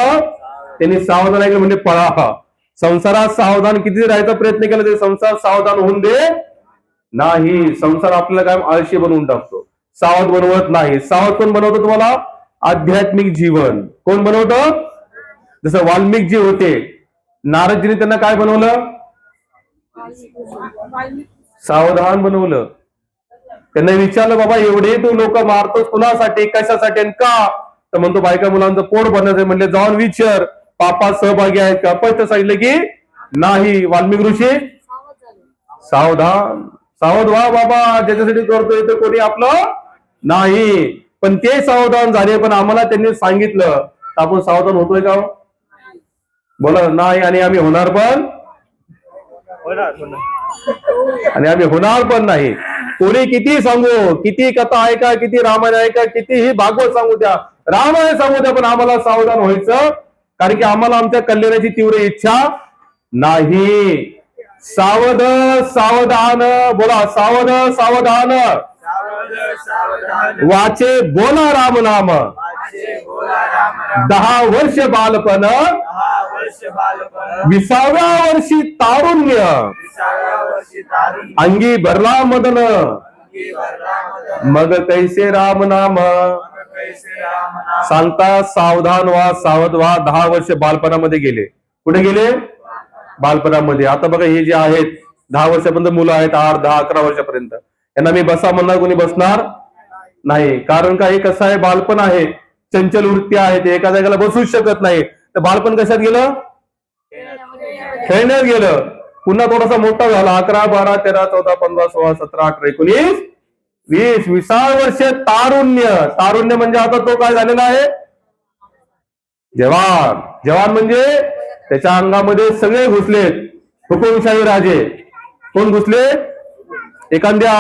त्यांनी सावधान ऐकलं म्हणजे पळा. संसारात सावधान किती राहायचा प्रयत्न केला तरी संसार सावधान होऊन दे नाही. संसार आपल्याला काय आळशी बनवून टाकतो, सावध बनवत नाही. सावध कोण बनवतो तुम्हाला? आध्यात्मिक जीवन. कोण बनवतं? जसं वाल्मिक जी होते, नारदजीने त्यांना काय बनवलं? सावधान बनवलं. त्यांना विचारलं, बाबा एवढे तू लोक मारतोस कुणासाठी, कशासाठी आणि का? तर म्हणतो बायका मुलांचं पोट भरण्याचं. म्हणले जाऊन विचार पापात सहभागी आहेत का? पण सांगितलं की नाही. वाल्मिक ऋषी सावधान, सावध व्हा बाबा, ज्याच्यासाठी करतोय ते कोणी आपलं नाही. पण ते सावधान झाले, पण आम्हाला त्यांनी सांगितलं. आपण सावधान होतोय का? बोला नाही. आणि आम्ही होणार पण आणि आम्ही होणार पण नाही. कोणी किती सांगू, किती कथा ऐका, किती रामायण ऐका, कितीही भागवत सांगू द्या, रामायण सांगू द्या, पण आम्हाला सावधान व्हायचं. कारण की आम्हाला आमच्या कल्याणाची तीव्र इच्छा नाही. सावध सावधान, बोला सावध सावधान, वाचे बोला राम नाम. 10 वर्ष बालपण, 20व्या वर्षी तारुण्य, अंगी भरला मदन, मग कैसे राम नाम. सांगता सावधान व्हा, सावध व्हा. 10 वर्ष बालपणामध्ये गेले. कुठे गेले? बालपणामध्ये. आता बघा हे जे आहेत 10 वर्षापर्यंत मुलं आहेत, 8, 10, 11 वर्षापर्यंत, यांना मी बसा म्हणणार, कोणी बसणार नाही. कारण का? हे कसं आहे, बालपण आहे, चंचल वृत्ती आहे, ते एका जागेला बसूच शकत नाही. तर बालपण कशात गेलं? खेळण्यात गेलं. पुन्हा थोडासा मोठा झाला, 11, 12, 13, 14, 15, 16, 17, 18, 19, 20, 20 वर्ष तारुण्य. तारुण्य म्हणजे आता तो काय झालेला आहे? जवान. जवान म्हणजे त्याच्या अंगामध्ये सगळे घुसलेत. हुकुमशाही राजे. कोण घुसले? एखाद्या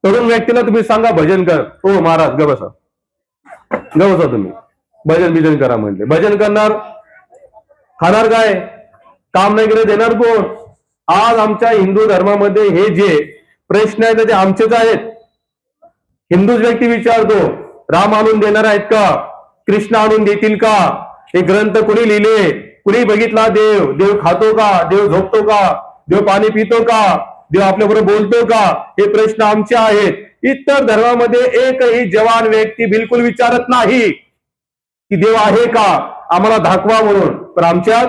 तरुण व्यक्तीला तुम्ही सांगा भजन कर, हो महाराज ग बसा, ग बसा, तुम्ही भजन करा म्हणले, भजन करणार. खाणार काय? काम नाही केलं देणार कोण? आज आमच्या हिंदू धर्मामध्ये हे जे प्रश्न आहेत ते आमचेच आहेत. हिंदूच व्यक्ती विचारतो, राम आणून देणार आहेत का? कृष्ण आणून देतील का? हे ग्रंथ कुणी लिहिले? कुणी बघितला देव? देव खातो का? देव झोपतो का? देव पाणी पितो का? देव आपल्याबरोबर बोलतो का? हे प्रश्न आमचे आहेत. इतर धर्मामध्ये एकही जवान व्यक्ती बिलकुल विचारत नाही की देव आहे का, आम्हाला दाखवा म्हणून. पण आमच्यात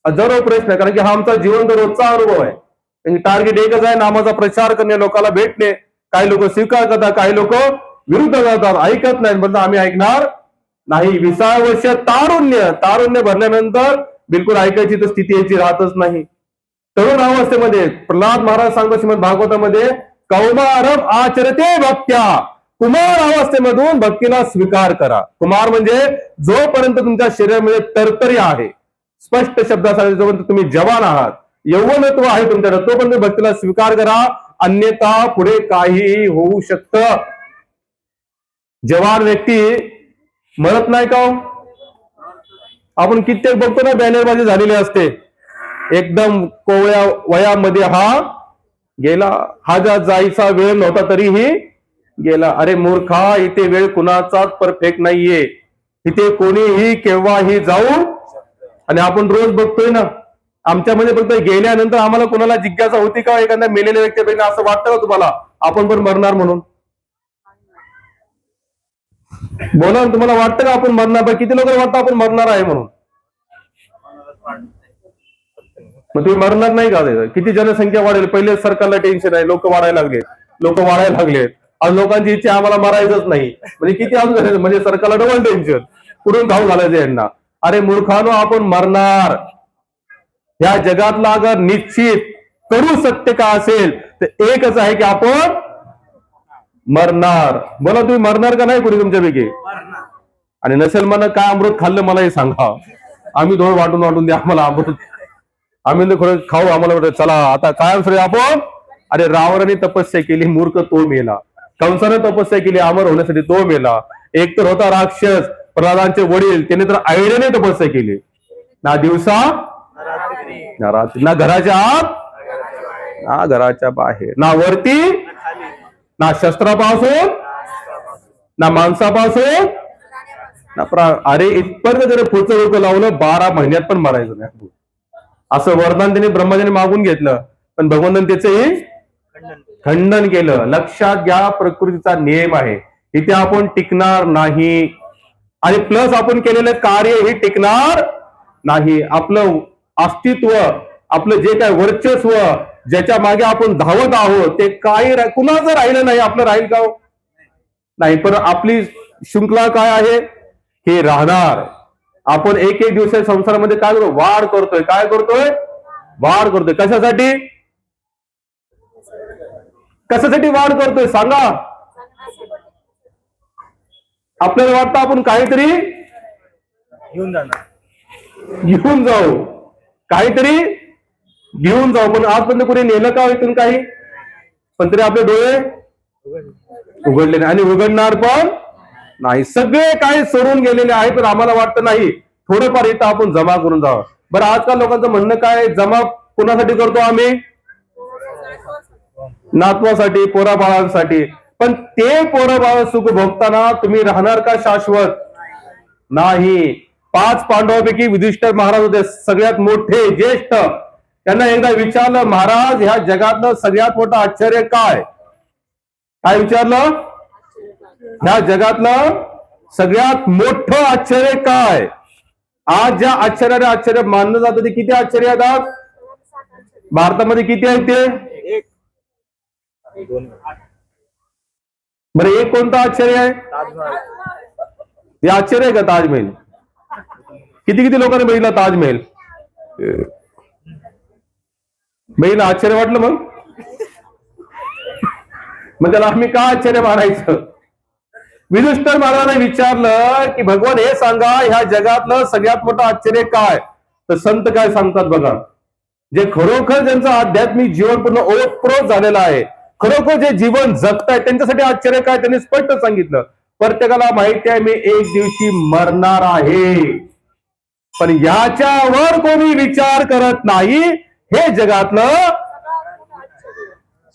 हजारो प्रश्न, कारण की हा आमचा जिवंत रोजचा अनुभव आहे. टार्गेट एकच आहे, नामाचा प्रचार करणे, लोकांना भेटणे. काही लोक स्वीकार करतात, काही लोक विरुद्ध करतात, ऐकत नाही. पण आम्ही ऐकणार नाही. 20 वर्ष तारुण्य. तारुण्य भरल्यानंतर बिलकुल ऐकायची तर स्थिती याची राहतच नाही. तरुण अवस्थेमध्ये प्रल्हाद महाराज सांगतो श्रीमद भागवतामध्ये, कौमारम आचरते भक्त्या. कुमार अवस्थेमधून भक्तीला स्वीकार करा. कुमार म्हणजे जोपर्यंत तुमच्या शरीरामध्ये तरतरी आहे, स्पष्ट शब्दासाठी जोपर्यंत तुम्ही जवान आहात, यौवनत्व आहे तुमच्याकडे, तोपर्यंत भक्तीला स्वीकार करा. अन्यथा पुढे काहीही होऊ शकतं. जवान व्यक्ती मरत नाही का? आपण कित्येक बघतो ना, बॅनरबाजी झालेली असते. एकदम कोवळ्या वयामध्ये हा गेला, हा जायचा वेळ नव्हता तरीही गेला. अरे मूर्खा, इथे वेळ कुणाचाच परफेक्ट नाहीये. इथे कोणीही केव्हाही जाऊ. आणि आपण रोज बघतोय ना, आमच्यामध्ये फक्त गेल्यानंतर आम्हाला कोणाला जिज्ञासा होती का एखाद्या मेलेल्या व्यक्तीपैकी असं वाटतं का तुम्हाला आपण पण मरणार म्हणून? बोला, तुम्हाला वाटतं का आपण मरणार? किती लोकांना वाटतं आपण मरणार आहे म्हणून? मग तुम्ही मरणार नाही का? किती जनसंख्या वाढेल? पहिले सरकारला टेन्शन आहे, लोक वाढायला लागलेत. आज लोकांची इच्छा आम्हाला मरायचंच नाही, म्हणजे किती अजून, म्हणजे सरकारला डबल टेन्शन, कुठून खाऊ घालायचं यांना. अरे मूर्खानो, आपण मरणार. या जगातला अगर निश्चित करू सत्य का असेल तर एकच आहे की आपण मरणार. बोला, तुम्ही मरणार का नाही कोणी तुमच्यापैकी? आणि नसेल म्हणा काय अमृत खाल्लं मला हे सांगा. आम्ही दोन वाटून द्या आम्हाला अमृत, आम्ही खरं खाऊ. आम्हाला चला आता काय आपण. अरे रावणाने तपस्या केली, मूर्ख तो मेला. कंसाने तपस्या केली, अमर होण्यासाठी तो मेला. एक तर होता राक्षस प्रल्हादांचे वडील, त्याने तर आयडियाने तपस्या केली. ना दिवसा ना रात्री, ना घराच्या आत ना घराच्या बाहेर, ना वरती ना शस्त्रापासून ना माणसापासून ना अरे इथपर्यंत जर पुढचं डोकं लावलं 12 महिन्यात पण मारायचं नाही. असं वरदान त्याने ब्रह्माने मागून घेतलं, पण भगवंताने त्याचंही खंडन केलं. लक्षात घ्या, प्रकृतीचा नियम आहे, इथे आपण टिकणार नाही. आणि प्लस आपण केलेलं कार्य हे टिकणार नाही. आपलं अस्तित्व, आपलं जे काय वर्चस्व ज्याच्या मागे आपण धावत आहोत ते काही कुणाचं राहिलं नाही, आपलं राहील का नाही. पण आपली शृंखला काय आहे, हे राहणार. आपण एक एक दिवस संसारामध्ये काय करतो, वाढ करतोय. काय करतोय, वाढ करतोय. कशासाठी, कशासाठी वाढ करतोय सांगा. आपल्याला वाटतं आपण काहीतरी घेऊन जाऊ, काहीतरी घेऊन जाऊ, पण आजपर्यंत कोणी नेलं का इथून काही, पण तरी आपले डोळे उघडले नाही आणि उघडणार पण नाही. सगळे काही सोडून गेलेले आहे, पण आम्हाला वाटतं नाही थोडंफार इथं आपण जमा करून जावं. बरं, आजकाल लोकांचं म्हणणं काय, जमा कोणासाठी करतो आम्ही, नातवासाठी, पोराबाळांसाठी. पण ते पोराबाळ सुख भोगताना तुम्ही राहणार का शाश्वत, नाही. 5 पांडवांपैकी युधिष्ठिर महाराज होते, सगळ्यात मोठे ज्येष्ठ. त्यांना एकदा विचारलं, महाराज ह्या जगातलं सगळ्यात मोठं आश्चर्य काय, काय विचारलं, ह्या जगातलं सगळ्यात मोठं आश्चर्य काय. आज ज्या आश्चर्याने आश्चर्य मानलं जातं ते किती आश्चर्य आहेत आज भारतामध्ये, किती आहेत ते, बरं एक कोणतं आश्चर्य आहे, हे आश्चर्य आहे का ताजमहल. किती किती लोकांनी बघितला ताजमहल, बघितलं, आश्चर्य वाटलं. मग त्याला आम्ही का आश्चर्य मानायचं. युधिष्ठिर महाराजांनी विचारलं की भगवान हे सांगा ह्या जगातलं सगळ्यात मोठं आश्चर्य काय. तर संत काय सांगतात बघा, जे खरोखर ज्यांचं आध्यात्मिक जीवन पूर्ण ओतप्रोत झालेलं आहे, खरोखर जे जीवन जगताय त्यांच्यासाठी आश्चर्य काय, त्यांनी स्पष्ट सांगितलं. प्रत्येकाला माहिती आहे मी एक दिवशी मरणार आहे, पण याच्यावर कोणी विचार करत नाही. हे जगातलं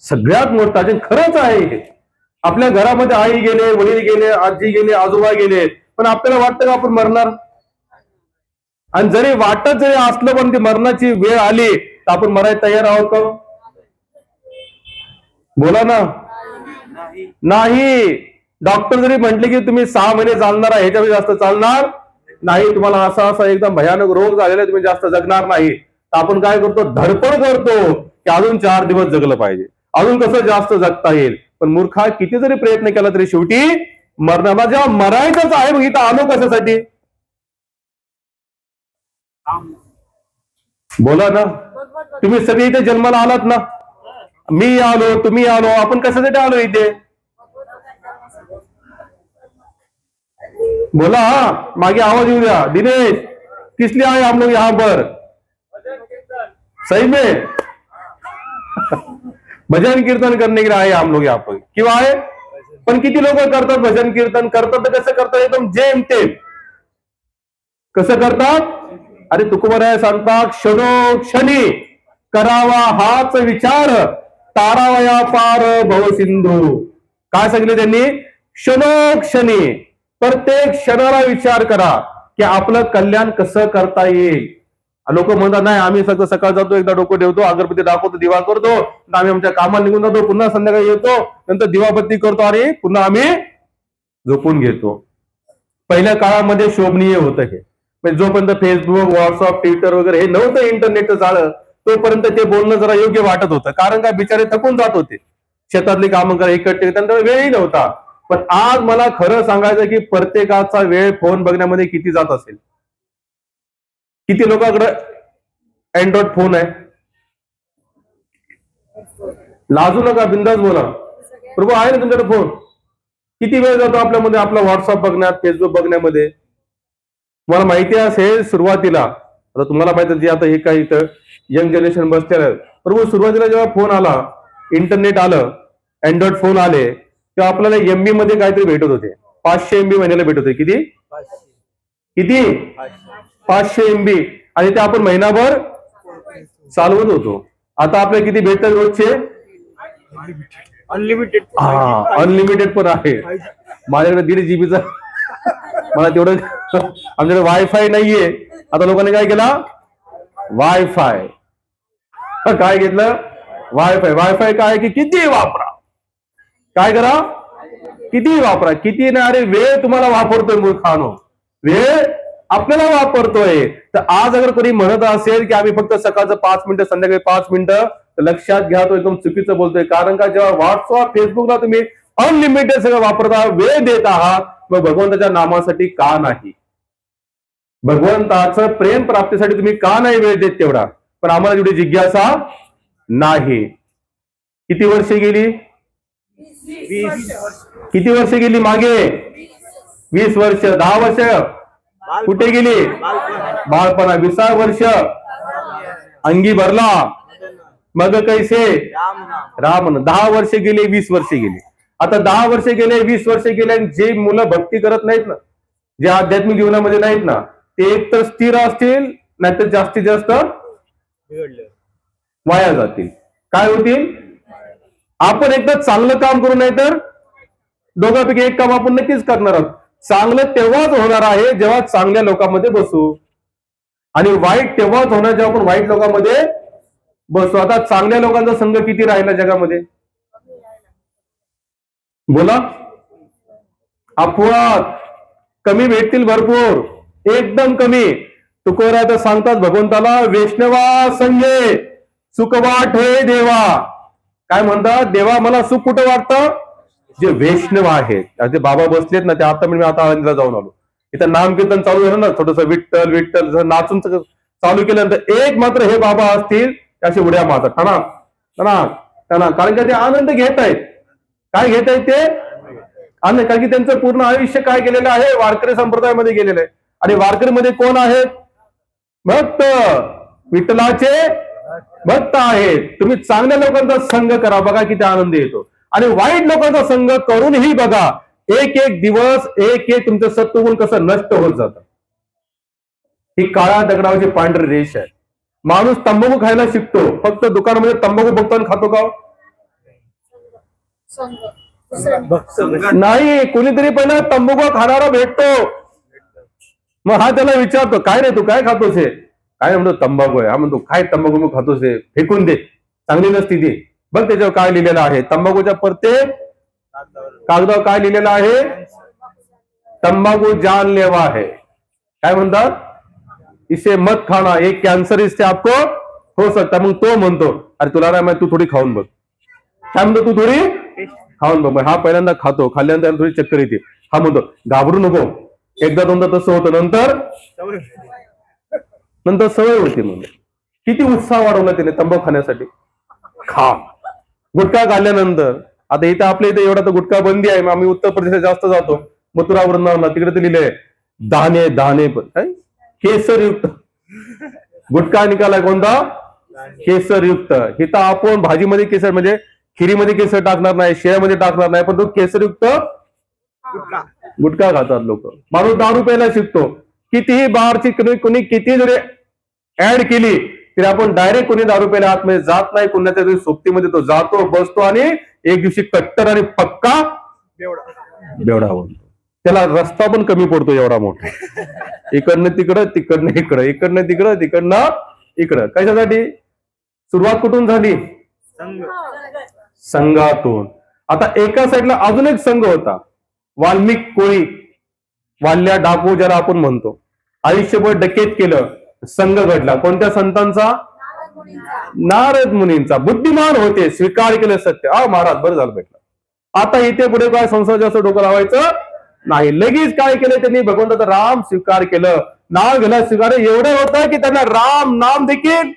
सगळ्यात मोठं जे खरंच आहे. आपल्या घरामध्ये आई गेले, वडील गेले, आजी गेले, आजोबा गेले, पण आपल्याला वाटतं का आपण मरणार. आणि जरी वाटत जरी असलं पण ती मरणाची वेळ आली तर आपण मरायला तयार आहोत का, बोला ना. नाही. डॉक्टर जरी म्हटले की तुम्ही 6 महिने चालणार आहे, ह्याच्यामध्ये जास्त चालणार नाही, तुम्हाला असा असा एकदम भयानक रोग झालेला आहे, तुम्ही जास्त जगणार नाही, तर आपण काय करतो, धडपड करतो की अजून 4 दिवस जगलं पाहिजे, अजून कसं जास्त जगता येईल. पण मूर्खा किती जरी प्रयत्न केला तरी शेवटी मरणार. जेव्हा मरायचंच आहे मग इथं आलो कशासाठी, बोला ना. तुम्ही सगळे इथे जन्माला आलात ना, मी आलो, तुम्ही आलो, आपण कशासाठी आलो इथे, बोला. मागे आवाज येऊ द्या. दिनेश, किस लिए आए हम लोग यहाँ पर, सही में भजन कीर्तन करने के लिए आए हम लोग यहाँ पर, क्यों आए. पण किती लोक करतात भजन कीर्तन, करतात तर कसं करतात, एकदम जेम तेम. कसं करतात, अरे तुकोबराय सांगतात, क्षणोक्षणी करावा हाच विचार, तारावया पार भवसिंधू. काय सांगितलं त्यांनी, क्षणोक्षणी प्रत्येक क्षणाला विचार करा की आपलं कल्याण कसं करता येईल. लोक म्हणतात नाही आम्ही सगळं सकाळ जातो, एकदा डोकं ठेवतो, अगरबत्ती दाखवतो, दिवा करतो, आम्ही आमच्या कामाला निघून जातो, पुन्हा संध्याकाळी येतो, नंतर दिवाबत्ती करतो आणि पुन्हा आम्ही झोपून घेतो. पहिल्या काळामध्ये शोभनीय होतं हे. जोपर्यंत फेसबुक, व्हॉट्सअप, ट्विटर वगैरे हे नव्हतं, इंटरनेटचं जाळं, तोपर्यंत ते बोलणं जरा योग्य वाटत होतं. कारण काय, बिचारे थकून जात होते, शेतातली कामं करा, इकडे, त्यांना वेळही नव्हता. पण आज मला खरं सांगायचं की प्रत्येकाचा वेळ फोन बघण्यामध्ये किती जात असेल. किती लोकांकडे अँड्रॉइड फोन आहे, लाजू नका, बिंदास बोला. प्रभू आहे ना तुमच्याकडे फोन, किती वेळ जातो आपल्यामध्ये, आपला व्हॉट्सअप बघण्यात, फेसबुक बघण्यामध्ये. तुम्हाला माहिती असेल सुरुवातीला, आता तुम्हाला माहिती जे आता हे काही इथं यंग जनरेशन बसलेलं, प्रभू सुरुवातीला जेव्हा फोन आला, इंटरनेट आलं, अँड्रॉइड फोन आले, तेव्हा आपल्याला MB मध्ये काहीतरी भेटत होते, 500 MB महिन्याला भेटत होते. किती किती 500 MB, आणि ते आपण महिनाभर चालवत होतो. आता आपल्याला किती भेटतात रोजचे, अनलिमिटेड. अनलिमिटेड पण आहे. माझ्याकडे 1.5 GB मला तेवढं, आमच्याकडे वायफाय नाहीये. आता लोकांनी काय केला, वायफाय. काय घेतलं, वायफाय. वायफाय काय की किती वापरा, काय करा, किती वापरा, किती नाही. अरे वेळ तुम्हाला वापरतोय मूर्खानो, वेळ आपल्याला वापरतोय. तर आज अगर कोणी म्हणत असेल की आम्ही फक्त सकाळचं 5 मिनिटं, संध्याकाळी 5 मिनिटं, तर लक्षात घ्या तो एकदम चुकीचं बोलतोय. कारण का जेव्हा व्हॉट्सअप फेसबुकला तुम्ही अनलिमिटेड सगळं वापरता, वेळ देत आहात, मग भगवंताच्या नामासाठी का नाही? भगवंताचं प्रेम प्राप्तीसाठी तुम्ही का नाही वेळ देत तेवढा? पण आम्हाला तेवढी जिज्ञासा नाही. किती वर्षे गेली? किती वर्ष गेली मागे? 20 वर्ष. 10 वर्ष कुठे गेली? बाळपणा. 20 वर्ष अंगी भरला, मग कैसे राम. 10 वर्ष गेले, 20 वर्ष गेली. आता 10 वर्ष गेले, 20 वर्ष गेले, आणि जे मुलं भक्ती करत नाहीत ना, जे आध्यात्मिक जीवनामध्ये नाहीत ना, ते एक तर स्थिर असतील, नाहीतर जास्तीत जास्त वाया जातील. काय होतील? आपण एकदा चांगलं काम करू, नाही तर दोघांपैकी एक काम आपण नक्कीच करणार आहोत. चांगलं तेव्हाच होणार आहे जेव्हा चांगल्या लोकांमध्ये बसू, आणि वाईट तेव्हाच होणार जेव्हा आपण वाईट लोकांमध्ये बसू. आता चांगल्या लोकांचा संघ किती राहिला जगामध्ये? बोला. अपवाद कमी भेटतील, भरपूर, एकदम कमी. तुकोराय तर सांगतात भगवंताला, वैष्णवा संगे सुख वाटे देवा. काय म्हणतात? देवा मला सुख कुठं वाटतं? जे वैष्णव आहेत. जे बाबा बसलेत ना, ते आता मी आळंदीला जाऊन आलो, इथं नामकीर्तन चालू झालं ना, थोडस विठ्ठल विठ्ठल नाचून चालू केल्यानंतर एक मात्र हे बाबा असतील असे उड्या मारतात, टणा टणा टणा. कारण का ते आनंद घेत आहेत. काय घेत आहेत ते? आनंद. कारण की त्यांचं पूर्ण आयुष्य काय केलेलं आहे? वारकरी संप्रदायामध्ये गेलेलं आहे. आणि वारकरीमध्ये कोण आहेत? भक्त, विठ्ठलाचे भक्त आहेत. तुम्ही चांगल्या लोकांचा संघ करा, बघा किती आनंद येतो. आणि वाईट लोकांचा संघ करूनही बघा, एक एक दिवस एक एक तुमचं सत्वगुण कसं नष्ट होत जातं. ही काळ्या दगडावरची पांढरी रेष आहे. माणूस तंबाखू खायला शिकतो, फक्त दुकानामध्ये तंबाखू बघतो आणि खातो का? नाही. कोणीतरी पहिला तंबाखू खाणारा भेटतो, मग हा त्याला विचारतो, काय रे तू काय खातोस? हे काय म्हणतो? तंबाखू आहे. हा म्हणतो, काय तंबाखू मग खातोस? हे फेकून दे, चांगली नसती ती. बघ त्याच्यावर काय लिहिलेलं आहे. तंबाखूच्या प्रत्येक कागदावर काय लिहिलेलं आहे? तंबाखू जानलेवा है. काय म्हणतात? इसे मत खाना, एक कॅन्सर इससे आपको हो सकता. मग तो म्हणतो, अरे तुला नाही माहिती, तू थोडी खाऊन बघ. काय म्हणतो? तू थोडी खाऊन बघ. हा पहिल्यांदा खातो, खाल्ल्यानंतर थोडी चक्कर येते. हा म्हणतो, घाबरू नको, एकदा दोनदा तसं होतं, नंतर सवय होती. म्हणून किती उत्साह वाढवला त्याने तंबाखू खाण्यासाठी. खा. गुटखा खाल्ल्यानंतर, आता इथं आपल्या इथे एवढा तर गुटखा बंदी आहे, आम्ही उत्तर प्रदेशात जास्त जातो, मथुरा वृंदावनला, तिकडे तर लिहिलंय दाणे दाणे केसरयुक्त गुटखा निघालाय. कोणता? केसरयुक्त. इथं आपण भाजीमध्ये केसर, म्हणजे खिरीमध्ये केसर टाकणार नाही, शेळ्यामध्ये टाकणार नाही, पण तो केसरयुक्त गुटखा खातात लोक. माणूस दारू प्यायला शिकतो, कितीही बाहेरची कोणी किती जरी ऍड केली तरी आपण डायरेक्ट कोणी दारू प्यायला आतमध्ये जात नाही. कोणाच्या तरी सोबतीमध्ये तो जातो, बसतो, आणि एक दिवशी कट्टर आणि पक्का बेवडा बनतो. त्याला रस्ता पण कमी पडतो एवढा मोठा, इकडनं तिकडं, तिकडनं इकडं, इकडनं तिकडं, तिकडनं इकडं. कशासाठी? सुरुवात कुठून झाली? संघातून. आता एका साईडला अजून एक संघ होता, वाल्मिक कोळी, वाल्या डाकू ज्याला आपण म्हणतो. आयुष्यभर डकेत केलं, संघ घडला. कोणत्या संतांचा? नारद मुनींचा. बुद्धिमान होते, स्वीकार केलं सत्य. महाराज बरं झालं भेटलं. आता इथे पुढे काय संसार जास्त डोकं लावायचं नाही. लगेच काय केलं त्यांनी? भगवंताचं राम स्वीकार केलं, नाव घ्यायला स्वीकार. एवढं होतं की त्यांना राम नाम देखील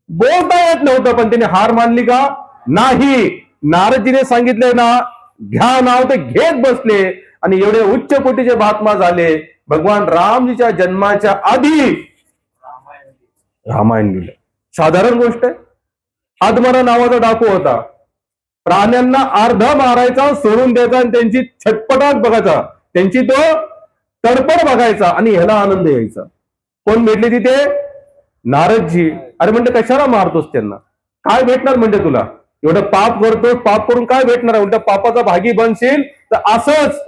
बोलता येत नव्हतं, पण त्यांनी हार मानली का? नाही. नारदजीने सांगितलंय ना, घ्या नाव, ते घेत बसले, आणि एवढे उच्च कोटीचे महात्मा झाले. भगवान रामजीच्या जन्माच्या आधी रामायण लिहिलं. साधारण गोष्ट आहे. आदमरा नावाचा डाकू होता, प्राण्यांना अर्ध मारायचा, सोडून द्यायचा, आणि त्यांची छटपटाट बघायचा, त्यांची तो तडपड बघायचा, आणि ह्याला आनंद यायचा. कोण भेटले तिथे? नारदजी. अरे म्हणते, कशाला मारतोस त्यांना? काय भेटणार म्हणते तुला? एवढं पाप करतोस, पाप करून काय भेटणार? उलट पापाचा भागी बनशील, तर असंच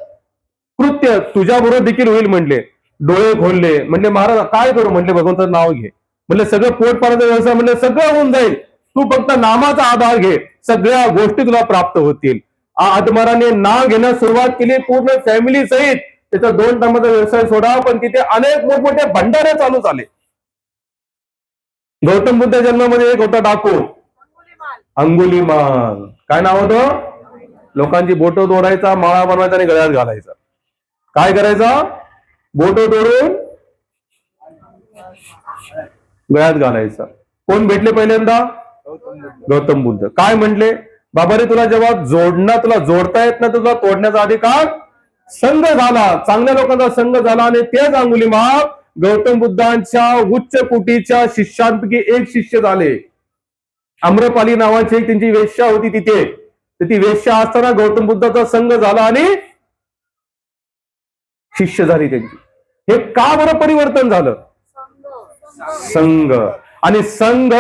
कृत्य तुझ्या बरोबर देखील होईल म्हणले. डोळे खोलले, म्हणले महाराज काय करू? म्हणले भगवंताचं नाव घे. म्हणले सगळं पोट पाण्याचा व्यवसाय, म्हणले सगळं होऊन जाईल, तू फक्त नामाचा आधार घे, सगळ्या गोष्टी तुला प्राप्त होतील. आदमराने नाव घेण्यास सुरुवात केली, पूर्ण फॅमिली सहित. त्याचा 2 टाइमचा व्यवसाय सोडा, पण तिथे अनेक मोठमोठे भंडारे चालू झाले. गौतम बुद्ध जन्मामध्ये एक होता डाकू, अंगुलीमान. काय नाव होतं? लोकांची बोटं तोडायचा, माळा बनवायचा आणि गळ्यात घालायचा. काय करायचा? बोटं तोडून गळ्यात घालायचा. कोण भेटले पहिल्यांदा? गौतम बुद्ध. काय म्हटले? बाबा रे, तुला जेव्हा तुला जोडता येत ना, तुला तोडण्याचा अधिकार संघ झाला, चांगल्या लोकांचा संघ झाला. आणि तेच अंगुलीमाल गौतम बुद्धांच्या उच्च कोटीच्या शिष्यांपैकी एक शिष्य झाले. आम्रपाली नावाची एक त्यांची वेश्या होती तिथे. तर ती वेश्या असताना गौतम बुद्धाचा संघ झाला आणि शिष्य झाली त्यांची. हे का बरं परिवर्तन झालं? संघ. आणि संघ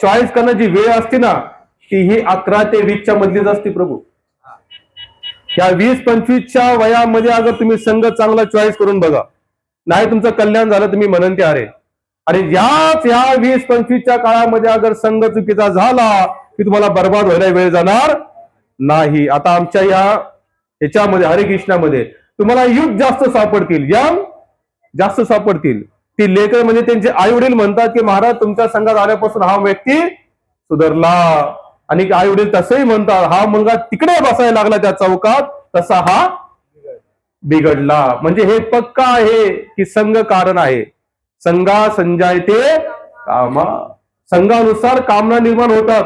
चॉईस करण्याची वेळ असते ना, ती ही 11 ते 20 मधलीच असते प्रभू. या 20-25 वयामध्ये अगर तुम्ही संघ चांगला चॉईस करून बघा, नाही तुमचं कल्याण झालं तुम्ही म्हणून ते अरे. आणि याच ह्या 20-25 काळामध्ये अगर संघ चुकीचा झाला की तुम्हाला बर्बाद व्हायला वेळ जाणार नाही. आता आमच्या ह्याच्यामध्ये हरे कृष्णामध्ये तुम्हाला युग जास्त सापडतील, यंग जास्त सापडतील. ती लेकर म्हणजे त्यांचे आई वडील म्हणतात की महाराज तुमच्या संघात आल्यापासून हा व्यक्ती सुधारला. आणि आई वडील तसंही म्हणतात हा मुलगा तिकडे बसायला लागला त्या चौकात, तसा हा बिघडला. म्हणजे हे पक्का आहे की संघ कारण आहे. संघा संजायते कामा. संघानुसार कामना निर्माण होतात,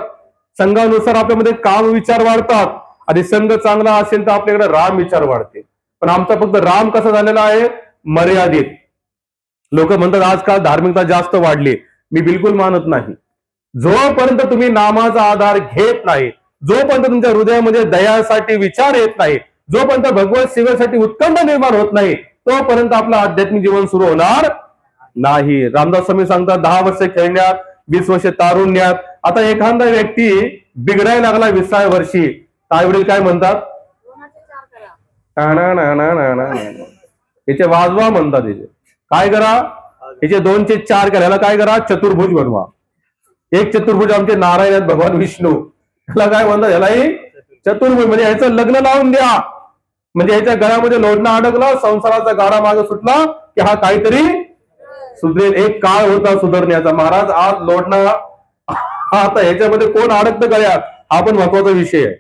संघानुसार आपल्यामध्ये काम विचार वाढतात. आणि संघ चांगला असेल तर आपल्याकडे राम विचार वाढते. पण आमचा फक्त राम कसा झालेला आहे? मर्यादित. लोक म्हणतात आजकाल धार्मिकता जास्त वाढली. मी बिलकुल मानत नाही. जोपर्यंत तुम्ही नामाचा आधार घेत नाही, जोपर्यंत तुमच्या हृदयामध्ये दयासाठी विचार येत नाही, जोपर्यंत भगवत सेवेसाठी उत्कंठ निर्माण होत नाही, तोपर्यंत आपलं आध्यात्मिक जीवन सुरू होणार नाही. रामदास स्वामी सांगतात 10 वर्ष खेळण्यात, 20 वर्ष तारुण्यात. आता एखादा व्यक्ती बिघडायला लागला 20व्या वर्षी, आई वडील काय म्हणतात? याचे वाजवा म्हणतात. याचे काय करा? याचे 2 चे 4 करा. काय करा? चतुर्भुज बनवा. एक चतुर्भुज आमचे नारायण आहेत, भगवान विष्णू. याला काय म्हणतात? यालाही चतुर्भुज. म्हणजे ह्याचं लग्न लावून द्या. म्हणजे ह्याच्या घरामध्ये लोढणं अडकला, संसाराचा गाडा मागे सुटला की हा काहीतरी सुधरेल. एक काळ होता सुधारण्याचा. महाराज आज लोढणं, आता ह्याच्यामध्ये कोण अडकतं गळ्यात, हा पण महत्वाचा विषय आहे.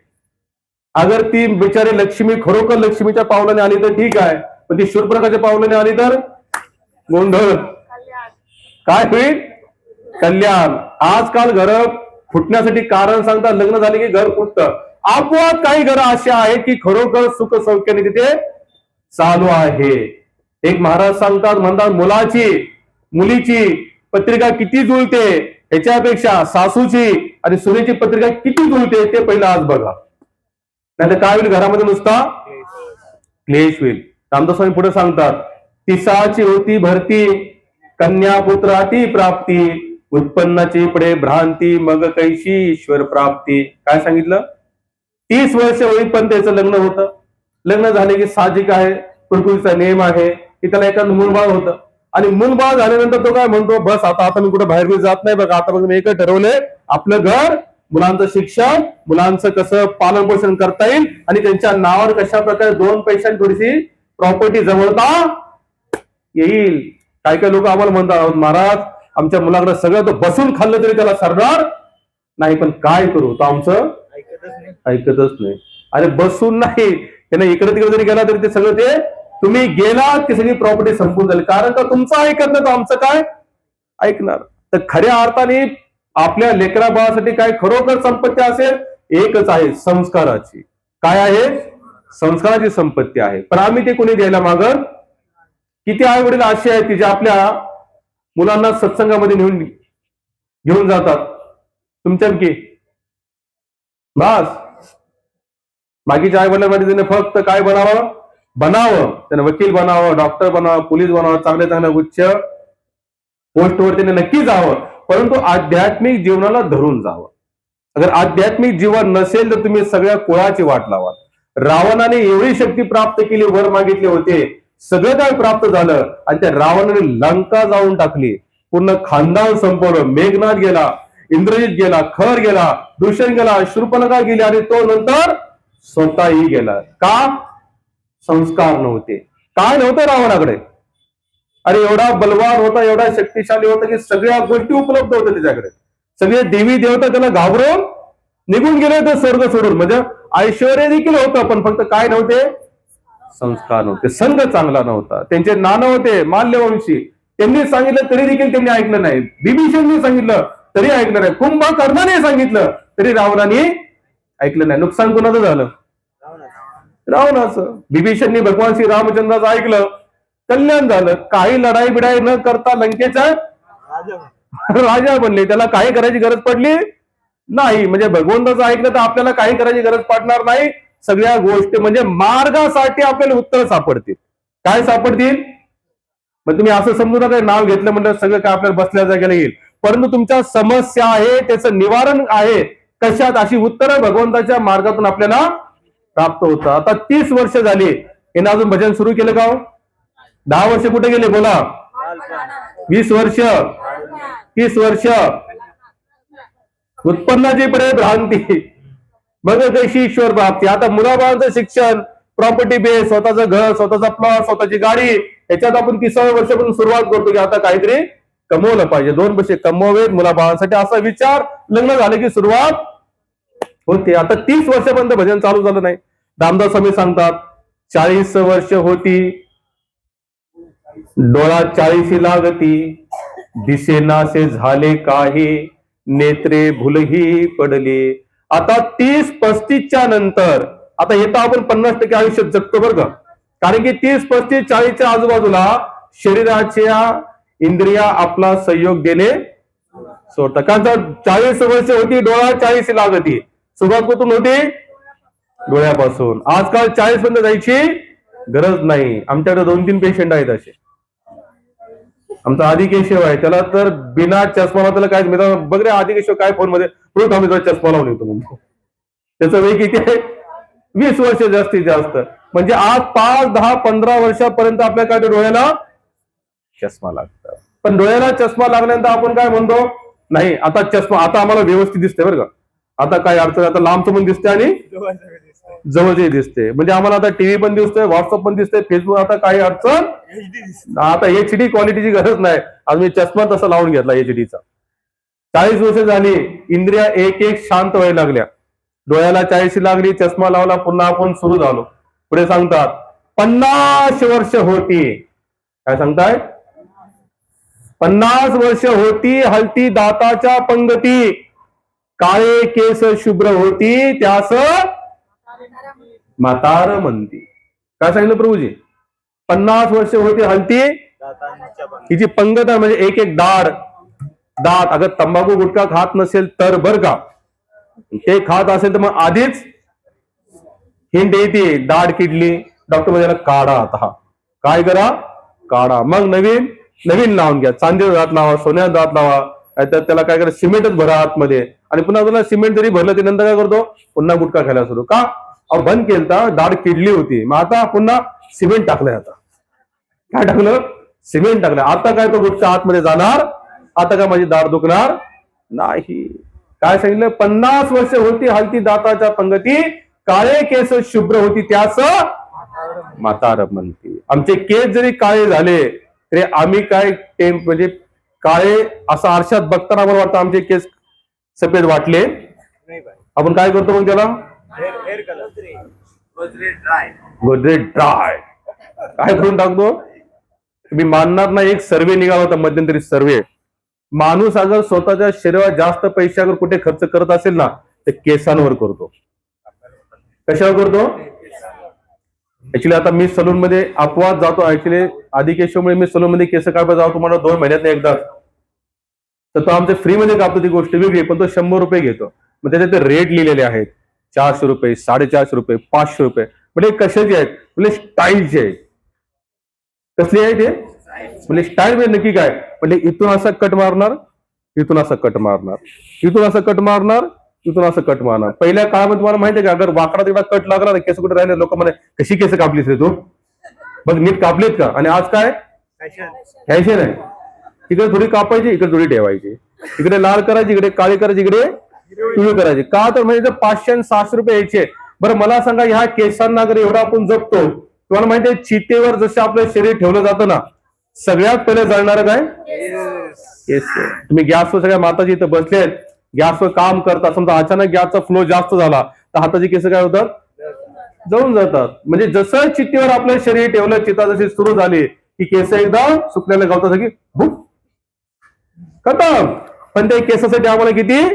अगर ती बिचारी लक्ष्मी खरोखर लक्ष्मीच्या पावलाने आली तर ठीक आहे, पण ती शूर्पणखाच्या पावलाने आली तर गोंधळ. काय होईल? कल्याण. आजकाल घर फुटण्यासाठी कारण सांगतात, लग्न झाले की घर फुटतं. आपोआप काही घरं अशी आहेत की खरोखर सुख सौख्याने तिथे चालू आहे. एक महाराज सांगतात, म्हणतात मुलीची पत्रिका किती जुळते याच्यापेक्षा सासूची आणि सुनेची पत्रिका किती जुळते ते पहिलं आज बघा. नाही तर काय होईल? घरामध्ये नुसता क्लेश होईल. रामदास स्वामी पुढे सांगतात, तिसाची होती भरती, कन्या पुत्राती प्राप्ती, उत्पन्नाची पुढे भ्रांती, मग कैशी ईश्वर प्राप्ती. काय सांगितलं? 30 वर्ष होईपर्यंत त्याचं लग्न होतं. लग्न झाले की साहजिक आहे, प्रकृतीचा नियम आहे की त्याला एखादं मूलबाळ होतं. आणि मूलबाळ झाल्यानंतर तो काय म्हणतो? बस आता मी कुठे बाहेर जात नाही बघा. आता मी एकच ठरवलंय, आपलं घर, मुलांचं शिक्षण, मुलांचं कसं पालन पोषण करता येईल आणि त्यांच्या नावावर कशा प्रकारे 2 पैशांनी थोडीशी प्रॉपर्टी जमवता येईल. काय लोक आम्हाला म्हणतात, महाराज आमच्या मुलाकडे सगळं तो बसून खाल्लं तरी त्याला सरणार नाही. पण काय करू, तो आमचं ऐकतच नाही. अरे बसून नाही, त्याने इकडे तिकडे जरी गेला तरी ते सगळं ते तुम्ही गेलात की सगळी प्रॉपर्टी संपून झाली. कारण का तुमचं ऐकत नाही, तो आमचं काय ऐकणार. तर खऱ्या अर्थाने आपल्या लेकरा बाळासाठी काय खरोखर संपत्ती असेल, एकच आहे, संस्काराची. काय आहे? संस्काराची संपत्ती आहे. पण आम्ही ते कोणी द्यायला मागत. किती आई वडील असे आहेत की जे आपल्या मुलांना सत्संगामध्ये घेऊन जातात तुमच्यापैकी. बस बाकीच्या आई वडिलांमध्ये फक्त काय बनावं, त्याने वकील बनावं, डॉक्टर बनावं, पोलीस बनावं, चांगल्या उच्च पोस्टवर त्याने नक्की जावं, परंतु आध्यात्मिक जीवनाला धरून जावं. अगर आध्यात्मिक जीवन नसेल तर तुम्ही सगळ्या कुळाची वाट लावा. रावणाने एवढी शक्ती प्राप्त केली, वर मागितले होते, सगळं काय प्राप्त झालं, आणि त्या रावणाने लंका जाऊन टाकली, पूर्ण खानदान संपवलं. मेघनाथ गेला, इंद्रजित गेला, खर गेला, दूषण गेला, शूर्पणखा गेली, आणि तो नंतर स्वतःही गेला. का? संस्कार नव्हते. काय नव्हतं रावणाकडे? अरे एवढा बलवान होता, एवढा शक्तिशाली होता की सगळ्या गोष्टी उपलब्ध होत्या त्याच्याकडे. सगळे देवी देवता त्याला घाबरून निघून गेले होते स्वर्ग सोडून. म्हणजे ऐश्वर्य देखील होतं, पण फक्त काय नव्हते, संस्कार नव्हते, संघ चांगला नव्हता. त्यांचे नाना होते माल्यवंशी, त्यांनी सांगितलं तरी देखील त्यांनी ऐकलं नाही. बिभीषणने सांगितलं तरी ऐकलं नाही. कुंभकर्णाने सांगितलं तरी रावणाने ऐकलं नाही. नुकसान कोणाचं झालं? रावणाचं. बिभीषणने भगवान श्री रामचंद्राचं ऐकलं, कल्याण झालं. काही लढाई बिडाई न करता लंकेचा राजा बनले. त्याला काही करायची गरज पडली नाही. म्हणजे भगवंताचं ऐकलं तर आपल्याला काही करायची गरज पडणार नाही. सगळ्या गोष्टी म्हणजे मार्गासाठी आपल्याला उत्तर सापडतील. काय सापडतील? मग तुम्ही असं समजू नका नाव घेतलं म्हणजे सगळं काय आपल्याला बसल्या जागेला येईल. परंतु तुमच्या समस्या आहे, त्याचं निवारण आहे कशात, अशी उत्तरं भगवंताच्या मार्गातून आपल्याला प्राप्त होतं. आता 30 वर्ष झाली, याने अजून भजन सुरू केलं का? 10 वर्ष कुठे गेले बोला? 20 वर्ष, 30 वर्ष उत्पन्नाची भ्रांती, मग कशी ईश्वर प्राप्ती. आता मुलाबाळांचं शिक्षण, प्रॉपर्टी बेस, स्वतःचं घर, स्वतःचा प्लॉट, स्वतःची गाडी, याच्यात आपण 30व्या वर्षापासून सुरुवात करतो की आता काहीतरी कमवलं पाहिजे, 2 पैसे कमवावेत मुलाबाळांसाठी, असा विचार लग्न झाले की सुरुवात होते. आता 30 वर्षापर्यंत भजन चालू झालं नाही. दामदास स्वामी सांगतात 40 वर्ष होती, डोळा 40 लागती, दिसेनासे झाले काही, नेत्रे भुलही पडली. आता 30-35च्या नंतर, आता येतं आपण 50% आयुष्य जगतो बरं का. कारण की 30-35-40च्या आजूबाजूला शरीराच्या इंद्रिया आपला सहयोग देणे सोडतात. कारण 40 वर्ष होती, डोळा 40 लागती. सुरुवात कुठून होती? डोळ्यापासून. आजकाल 40 पर्यंत जायची गरज नाही. आमच्याकडे 2-3 पेशंट आहेत असे. आमचा आदिकेशव आहे, त्याला तर बिना चष्मा त्याला काय बघ रे आदिकेशव काय फोन मध्ये चष्मा लावून येतो म्हणतो. त्याचं वय किती आहे? 20 वर्ष जास्तीत जास्त. म्हणजे आज 5, 10, 15 वर्षापर्यंत आपल्या काय डोळ्याला चष्मा लागतात. पण डोळ्याला चष्मा लागल्यानंतर आपण काय म्हणतो, नाही आता चष्मा, आता आम्हाला व्यवस्थित दिसते बरं का, आता काय अडचण, आता लांबचं पण दिसते आणि जवळचे दिसते. म्हणजे आम्हाला आता टीव्ही पण दिसतोय, व्हॉट्सअप पण दिसतंय, फेसबुक, आता काही अडचण, आता HD क्वालिटीची गरज नाही. आज मी चष्मा तसा लावून घेतला HDचा. 40 वर्ष झाली, इंद्रिया एक एक शांत व्हायला लागल्या. डोळ्याला 40 लागली, चष्मा लावला, पुन्हा आपण सुरू झालो. पुढे सांगतात 50 वर्ष होती. काय सांगताय? 50 वर्ष होती, हलती दाताच्या पंगती, काळे केस शुभ्र होती, त्यास म्हातार म्हणती. काय सांगितलं प्रभूजी? 50 वर्ष होती, हलती हिची पंगत आहे, म्हणजे एक एक दात. अगर तंबाखू गुटखा खात नसेल तर बर का, ते खात असेल तर मग आधीच हिंट येते, दाढ किडली, डॉक्टर म्हणजे काढा. आता काय करा? काढा. मग नवीन लावून घ्या. चांदीचा दात लावा, सोन्याचा दात लावा, तर त्याला काय करा, सिमेंटच भरा आतमध्ये. आणि पुन्हा तुला सिमेंट जरी भरलं ते नंतर काय करतो, पुन्हा गुटखा खायला सुरू. का? बंद केलं, दाढ किडली होती, मग आता पुन्हा सिमेंट टाकलंय. आता काय टाकलं? सिमेंट टाकलं. आता काय तो गुटखा आतमध्ये जाणार, आता काय माझी दाढ दुखणार नाही. काय सांगितलं? 50 वर्ष होती, हलती दाताच्या पंगती, काळे केस शुभ्र होती, त्यास म्हातार म्हणते. आमचे केस जरी काळे झाले तरी आम्ही काय म्हणजे काळे असं आरशात बघताना मला वाटतं आमचे केस सफेद वाटले. आपण काय करतो मग त्याला? गोदरेज ड्राय काय करून टाकतो. तुम्ही मानणार नाही, एक सर्वे निघाला होता मध्यंतरी सर्वे. माणूस अगर स्वतःच्या शरीरावर जास्त पैसे अगर कुठे खर्च करत असेल ना, तर केसांवर करतो. कशावर करतो? ऍक्च्युली आता मी सलून मध्ये अपवाद जातो. ऍक्च्युली आदिकेशवमुळे मी सलून मध्ये केस कापायला जातो, मला 2 महिन्यात एकदा. तर तो आमच्या फ्री मध्ये कापतो, ती गोष्ट वेगळी, पण तो 100 रुपये घेतो. मग त्याच्यात ते रेट लिहिलेले आहेत, 400 रुपये, 450 रुपये, 500 रुपये. म्हणजे कशाचे आहेत? म्हणजे स्टाईलचे आहेत. कसली आहे ते? म्हणजे स्टाईल म्हणजे नक्की काय? म्हणजे इथून असं कट मारणार, इथून असं कट मारणार, इथून असं कट मारणार, इथून असं कट मारणार. पहिल्या काळामध्ये तुम्हाला माहिती आहे का, अगर वाकडा तिकडा कट लागला ना, केस कुठे राहिले, लोक म्हणे कशी केस कापलीस रे तू, बघ नीट कापलीत का? आणि आज काय फॅशन आहे, इकडे थोडी कापायची, इकडे थोडी ठेवायची, इकडे लाल करायची, इकडे काळी करायची, इकडे पिवळी करायची. का? तर म्हणजे 500 आणि 600 रुपये यायचे. बरं मला सांगा, ह्या केसांना अगर एवढा आपण जपतो, तुम्हाला माहिती आहे चितेवर जसं आपलं शरीर ठेवलं जातं ना, सगळ्यात पहिले जळणार काय? केस. तुम्ही गॅसवर सगळ्या माताजी इथं बसले आहेत, गॅसवर काम करतात, समजा अचानक गॅसचा फ्लो जास्त झाला तर हाताची केस काय होतात, जळून जातात. म्हणजे जसं चित्तीवर आपलं शरीर ठेवलं, चिता जशी सुरू झाली की केस एकदा सुकलेल्या गवतासाठी भूक खतम. पण त्या केसासाठी आम्हाला किती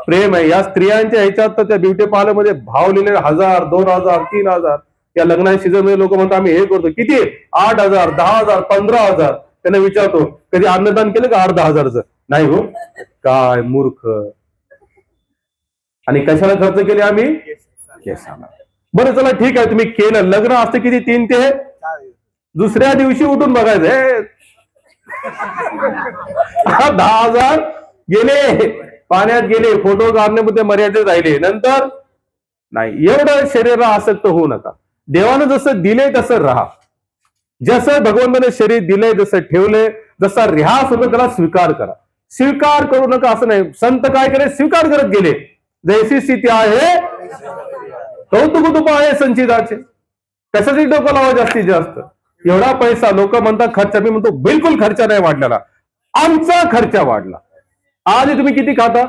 प्रेम आहे. या स्त्रियांच्या ह्याच्यात तर त्या ब्युटी पार्लर मध्ये भाव लिहिलेले 1000, 2000, 3000. या लग्नाच्या सीझन मध्ये लोक म्हणतात आम्ही हे करतो, किती 8000, 10000, 15000. त्यांना विचारतो कधी अन्नदान केलं का 10,000चं? नाही हो. काय मूर्ख. आणि कशाला खर्च केले आम्ही? केसाला. बरं चला ठीक आहे, तुम्ही केलं, लग्न असतं किती 3 ते दुसऱ्या दिवशी उठून बघायचं 10,000 गेले, पाण्यात गेले, फोटो काढण्यामध्ये मर्यादित राहिले, नंतर नाही. एवढं शरीराला आसक्त होऊ नका. देवानं जसं दिले तसं राहा. जसं भगवंताने शरीर दिलंय, जसं ठेवलंय, जसा ऱ्हास होतो त्याला स्वीकार करा. स्वीकार करू नका असं नाही. संत काय करे, स्वीकार करत गेले. जैसी स्थिती आहे कौतुक तुप आहे संचिताचे. कशासाठी डोकं लावा जास्तीत जास्त. एवढा पैसा लोक म्हणतात खर्च, मी म्हणतो बिलकुल खर्च नाही वाढलेला, आमचा खर्च वाढला. आज तुम्ही किती खाता?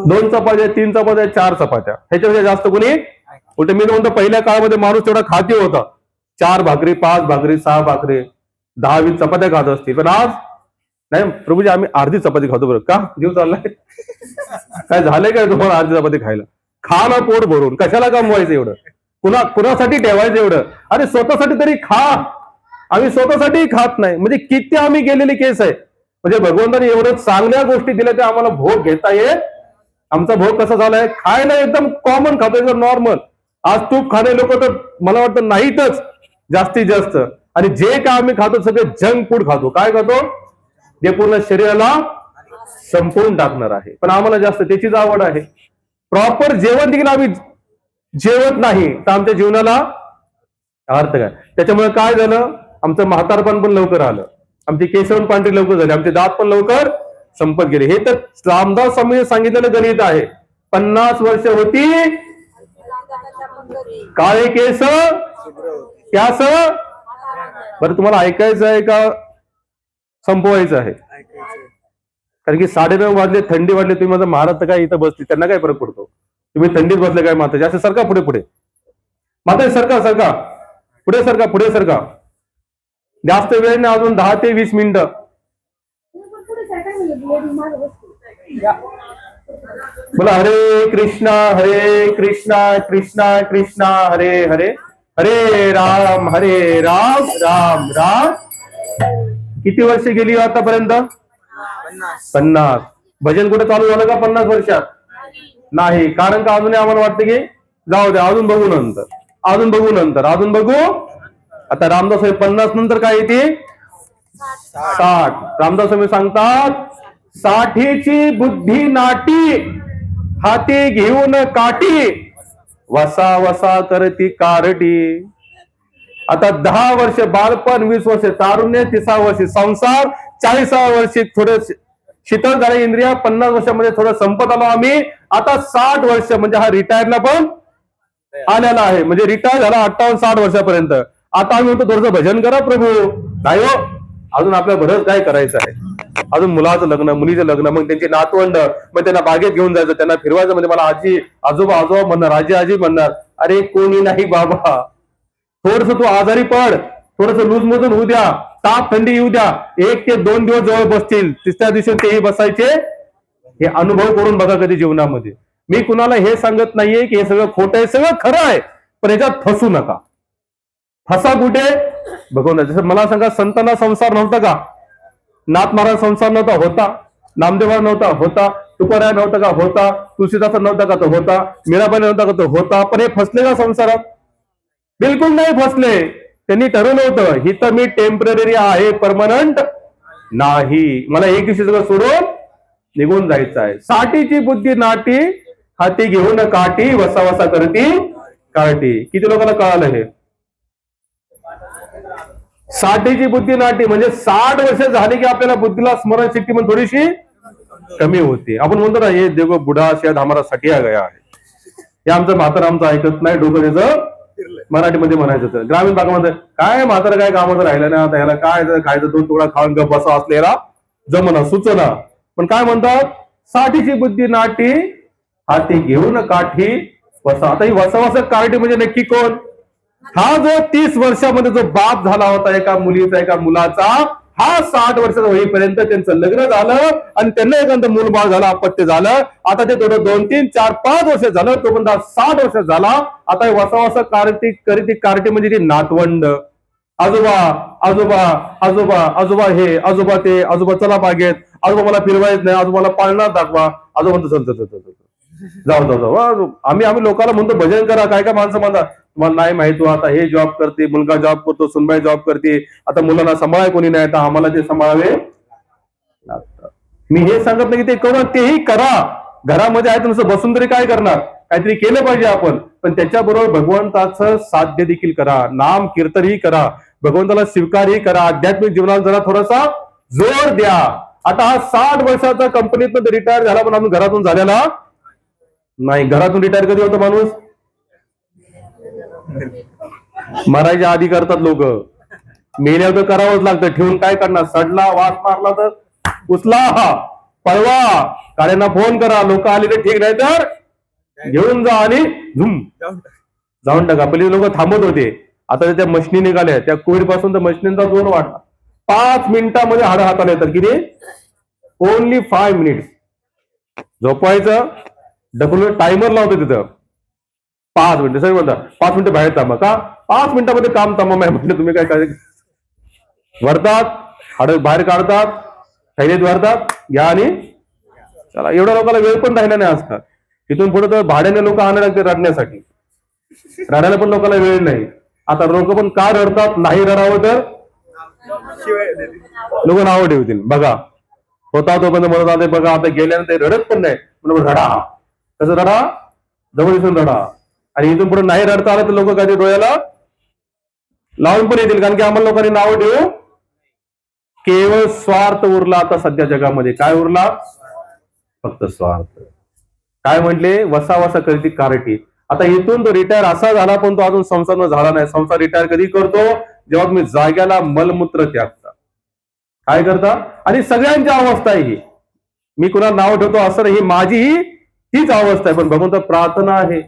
2 चपात्या, 3 चपात्या, 4 चपात्या, ह्याच्यापेक्षा जास्त कोणी कुठे. मी म्हणतो पहिल्या काळामध्ये माणूस तेवढा खाती होता, 4 भाकरी, 5 भाकरी, 6 भाकरी, 10-20 चपात्या खात असतील. पण आज नाही प्रभूजी, आम्ही अर्धी चपाती खातो. बरं का जीव चाललाय? काय झालंय काय तुम्हाला अर्धी चपाती खायला? खा ना पोट भरून, कशाला कमवायचं एवढं? कुणासाठी ठेवायचं एवढं? अरे स्वतःसाठी तरी खा. आम्ही स्वतःसाठी खात नाही. म्हणजे किती आम्ही गेलेले केस आहे. म्हणजे भगवंताने एवढं चांगल्या गोष्टी दिल्या त्या आम्हाला भोग घेता येत. आमचा भोग कसा झालाय, खायला एकदम कॉमन खातो, एकदम नॉर्मल. आज तूप खाणे लोक तर मला वाटतं नाहीतच जास्तीत जास्त. आणि जे काय आम्ही खातो सगळे जंक फूड खातो. काय खातो? जे पूर्ण शरीराला संपवून टाकणार आहे. पण आम्हाला जास्त त्याचीच आवड आहे. प्रॉपर जेवण देखील आम्ही जेवत नाही तर आमच्या जीवनाला अर्थ काय? त्याच्यामुळे काय झालं, आमचं म्हातारपण पण लवकर आलं, आमची केसवण पांढरी लवकर झाली, आमचे दात पण लवकर संपत गेले. हे तर रामदास स्वामीने सांगितलेलं गणित आहे. 50 वर्ष होती काळे केस त्यास. बरं तुम्हाला ऐकायचं आहे का संपवायचं आहे? कारण की 9:30 वाजले, थंडी वाजली, तुम्ही माझा महाराज तर काय इथं बसते, त्यांना काय फरक पडतो? तुम्ही थंडीत बसले काय माता? जास्त सरका पुढे पुढे, माता सरका सरका पुढे सरका, पुढे सरका. जास्त वेळ नाही, अजून 10 ते 20 मिनिटं. बोला हरे कृष्णा कृष्णा कृष्णा हरे हरे, हरे राम राम राम. किती वर्ष गेली आतापर्यंत? 50. भजन कुठे चालू झालं का 50 वर्षात? नाही. कारण का अजूनही आम्हाला वाटतं की जाऊ द्या, अजून बघू नंतर, अजून बघू नंतर, अजून बघू. आता रामदास स्वामी 50 नंतर काय येते? 60. रामदास स्वामी सांगतात 60ची बुद्धी नाटी, हाती घेऊन काठी, वसा वसा करती कारटी. आता 10 वर्ष बालपण, 20 वर्ष तारुण्य, 30 वर्ष संसार, 40 वर्षी थोडं शीतल झाले इंद्रिया, 50 वर्षामध्ये थोडं संपत आलो आम्ही. आता 60 वर्ष म्हणजे हा रिटायरला पण आलेला आहे. म्हणजे रिटायर झाला 58-60 वर्षापर्यंत. आता आम्ही म्हणतो थोडंसं भजन करा प्रभू. नाही हो, अजून आपल्या बरंच काय करायचं आहे. अजून मुलाचं लग्न, मुलीचं लग्न, मग त्यांची नातवंड, मग त्यांना बागेत घेऊन जायचं, त्यांना फिरवायचं. म्हणजे मला आजी आजोबा आजोबा म्हणणार, आजी आजी म्हणणार. अरे कोणी नाही बाबा, थोडस तू आजारी पड, थोडस लूज मोजून होऊ द्या, ताप थंडी येऊ द्या, 1 ते 2 दिवस जवळ बसतील, तिसऱ्या दिवशी तेही बसायचे. हे अनुभव करून बघा कधी जीवनामध्ये. मी कुणाला हे सांगत नाहीये की हे सगळं खोटं आहे, सगळं खरं आहे, पण याच्यात फसू नका. फसा कुठे? भगवंता. जसं मला सांगा, संतांना संसार नव्हता का? नाथ महाराज संसार नव्हता? होता. नामदेवा नव्हता? होता. तुकाराम नव्हता का? होता. तुळशीदास नव्हता का? तो होता. मीराबाई नव्हता का? तो होता. पण हे फसले का संसारात? बिलकुल नाही फसले. त्यांनी ठरवलं होतं ही तर मी टेम्पररी आहे, परमनंट नाही. मला एक दिवशी सगळं सोडून निघून जायचं आहे. 60ची बुद्धी नाटी, हाती घेऊन काठी, वसा वसा करती काठी. किती लोकांना कळालं हे? 60ची बुद्धी नाटी म्हणजे 60 वर्ष झाली की आपल्याला बुद्धीला स्मरणशक्ती पण थोडीशी कमी होते. आपण म्हणतो ना, हे देखो बुढा शायद हमारा सटिया गया आहे. हे आमचं म्हातार आमचं ऐकत नाही, डोकं त्याचं मराठीमध्ये म्हणायचं होतं. ग्रामीण भागामध्ये काय म्हातारा काय कामाचं राहिलं ना, आता याला काय खायचं, 2 तुकडा खाऊन गप बसा असलेला जमना सुचना. पण काय म्हणतात, साठीची बुद्धी नाटी हाती घेऊन काठी वसा. आता ही वसा कार्टी म्हणजे नक्की कोण? हा जो 30 वर्षामध्ये जो बाप झाला होता एका मुलीचा एका मुलाचा, हा 60 वर्षाचा होईपर्यंत त्यांचं लग्न झालं आणि त्यांना एखादं मूलबाळ झालं, अपत्य झालं. आता ते थोडं 2, 3, 4, 5 वर्ष झालं, तो बंदा 60 वर्ष झाला. आता वसा कार्टी म्हणजे ती नातवंड, आजोबा आजोबा आजोबा आजोबा हे आजोबा ते आजोबा, चला बागेत, आजोबा मला फिरवायच नाही, आजोबाला पाळणा दाखवा, आजोबा म्हणतो चल चल जाऊ जाऊ जाऊ. आम्ही लोकांना म्हणतो भजन करा, काय काय माणसं म्हणतात तुम्हाला नाही माहित, तू आता हे जॉब करते, मुलगा जॉब करतो, सुनबाई जॉब करते, आता मुलांना सांभाळाय कोणी नाही, आता आम्हाला ते सांभाळावे लागतं. मी हे सांगत नाही की ते करा, तेही करा, घरामध्ये आहे नुसतं बसून तरी काय करणार, काहीतरी केलं पाहिजे आपण, पण त्याच्याबरोबर भगवंताचं साध्य देखील करा, नाम कीर्तनही करा, भगवंताला स्वीकारही करा, आध्यात्मिक जीवनाला जरा थोडासा जोर द्या. आता हा 60 वर्षाचा कंपनीतनं रिटायर झाला, पण आम्ही घरातून झालेला नाही. घरातून रिटायर कधी होतो माणूस? मरायच्या आधी करतात लोक, मेल्यावर तर करावंच लागतं, ठेवून काय करणार, सडला वास मारला तर उचला पळवा, काळ्यांना फोन करा, लोक आले तर ठीक, नाही तर घेऊन जा आणि झुम जाऊन टाका. पहिले लोक थांबत होते, आता त्या मशिनी निघाल्या, त्या कोविड पासून तर मशिनींचा जोर वाढला. 5 मिनिटामध्ये हाड हाताला येतात, किती? Only 5 minutes. झोपवायचं, ढकलून टायमर लावतो तिथं 5 मिनिटं, सगळं म्हणतात 5 मिनिटं बाहेर थांबा, का 5 मिनिटामध्ये काम थांबा. म्हटलं तुम्ही काय करायचं, भरतात हाड बाहेर काढतात, थैलीत भरतात, घ्या आणि चला. एवढ्या लोकांना वेळ पण राहिला नाही आजकाल. तिथून पुढे तर भाड्याने लोक आणायला लागते रडण्यासाठी, रडायला पण लोकांना वेळ नाही. आता लोक पण का रडतात, नाही रडावं तर लोक नावं ठेवतील. बघा होता तो पण म्हणत आले, बघा आता गेल्यानंतर रडत पण नाही, म्हणून रडा, कसं रडा, जवळ दिसून रडा. आणि इथून पुढे नाही रडता आलं तर लोक काय डोळ्याला लावून पण येतील, कारण की आम्हाला लोकांनी नावं ठेवू. केवळ स्वार्थ उरला आता सध्या जगामध्ये. काय उरला? फक्त स्वार्थ. काय म्हटले? वसा करती कार्टी. आता इथून तो रिटायर असा झाला, पण तो अजून संसार झाला नाही. संसार रिटायर कधी करतो? जेव्हा तुम्ही जाग्याला मलमूत्र त्यागता. काय करता? आणि सगळ्यांची अवस्था आहे ही, मी कुणाला नाव ठेवतो असं नाही, ही माझीही हीच अवस्था आहे. पण भगवंत प्रार्थना आहे,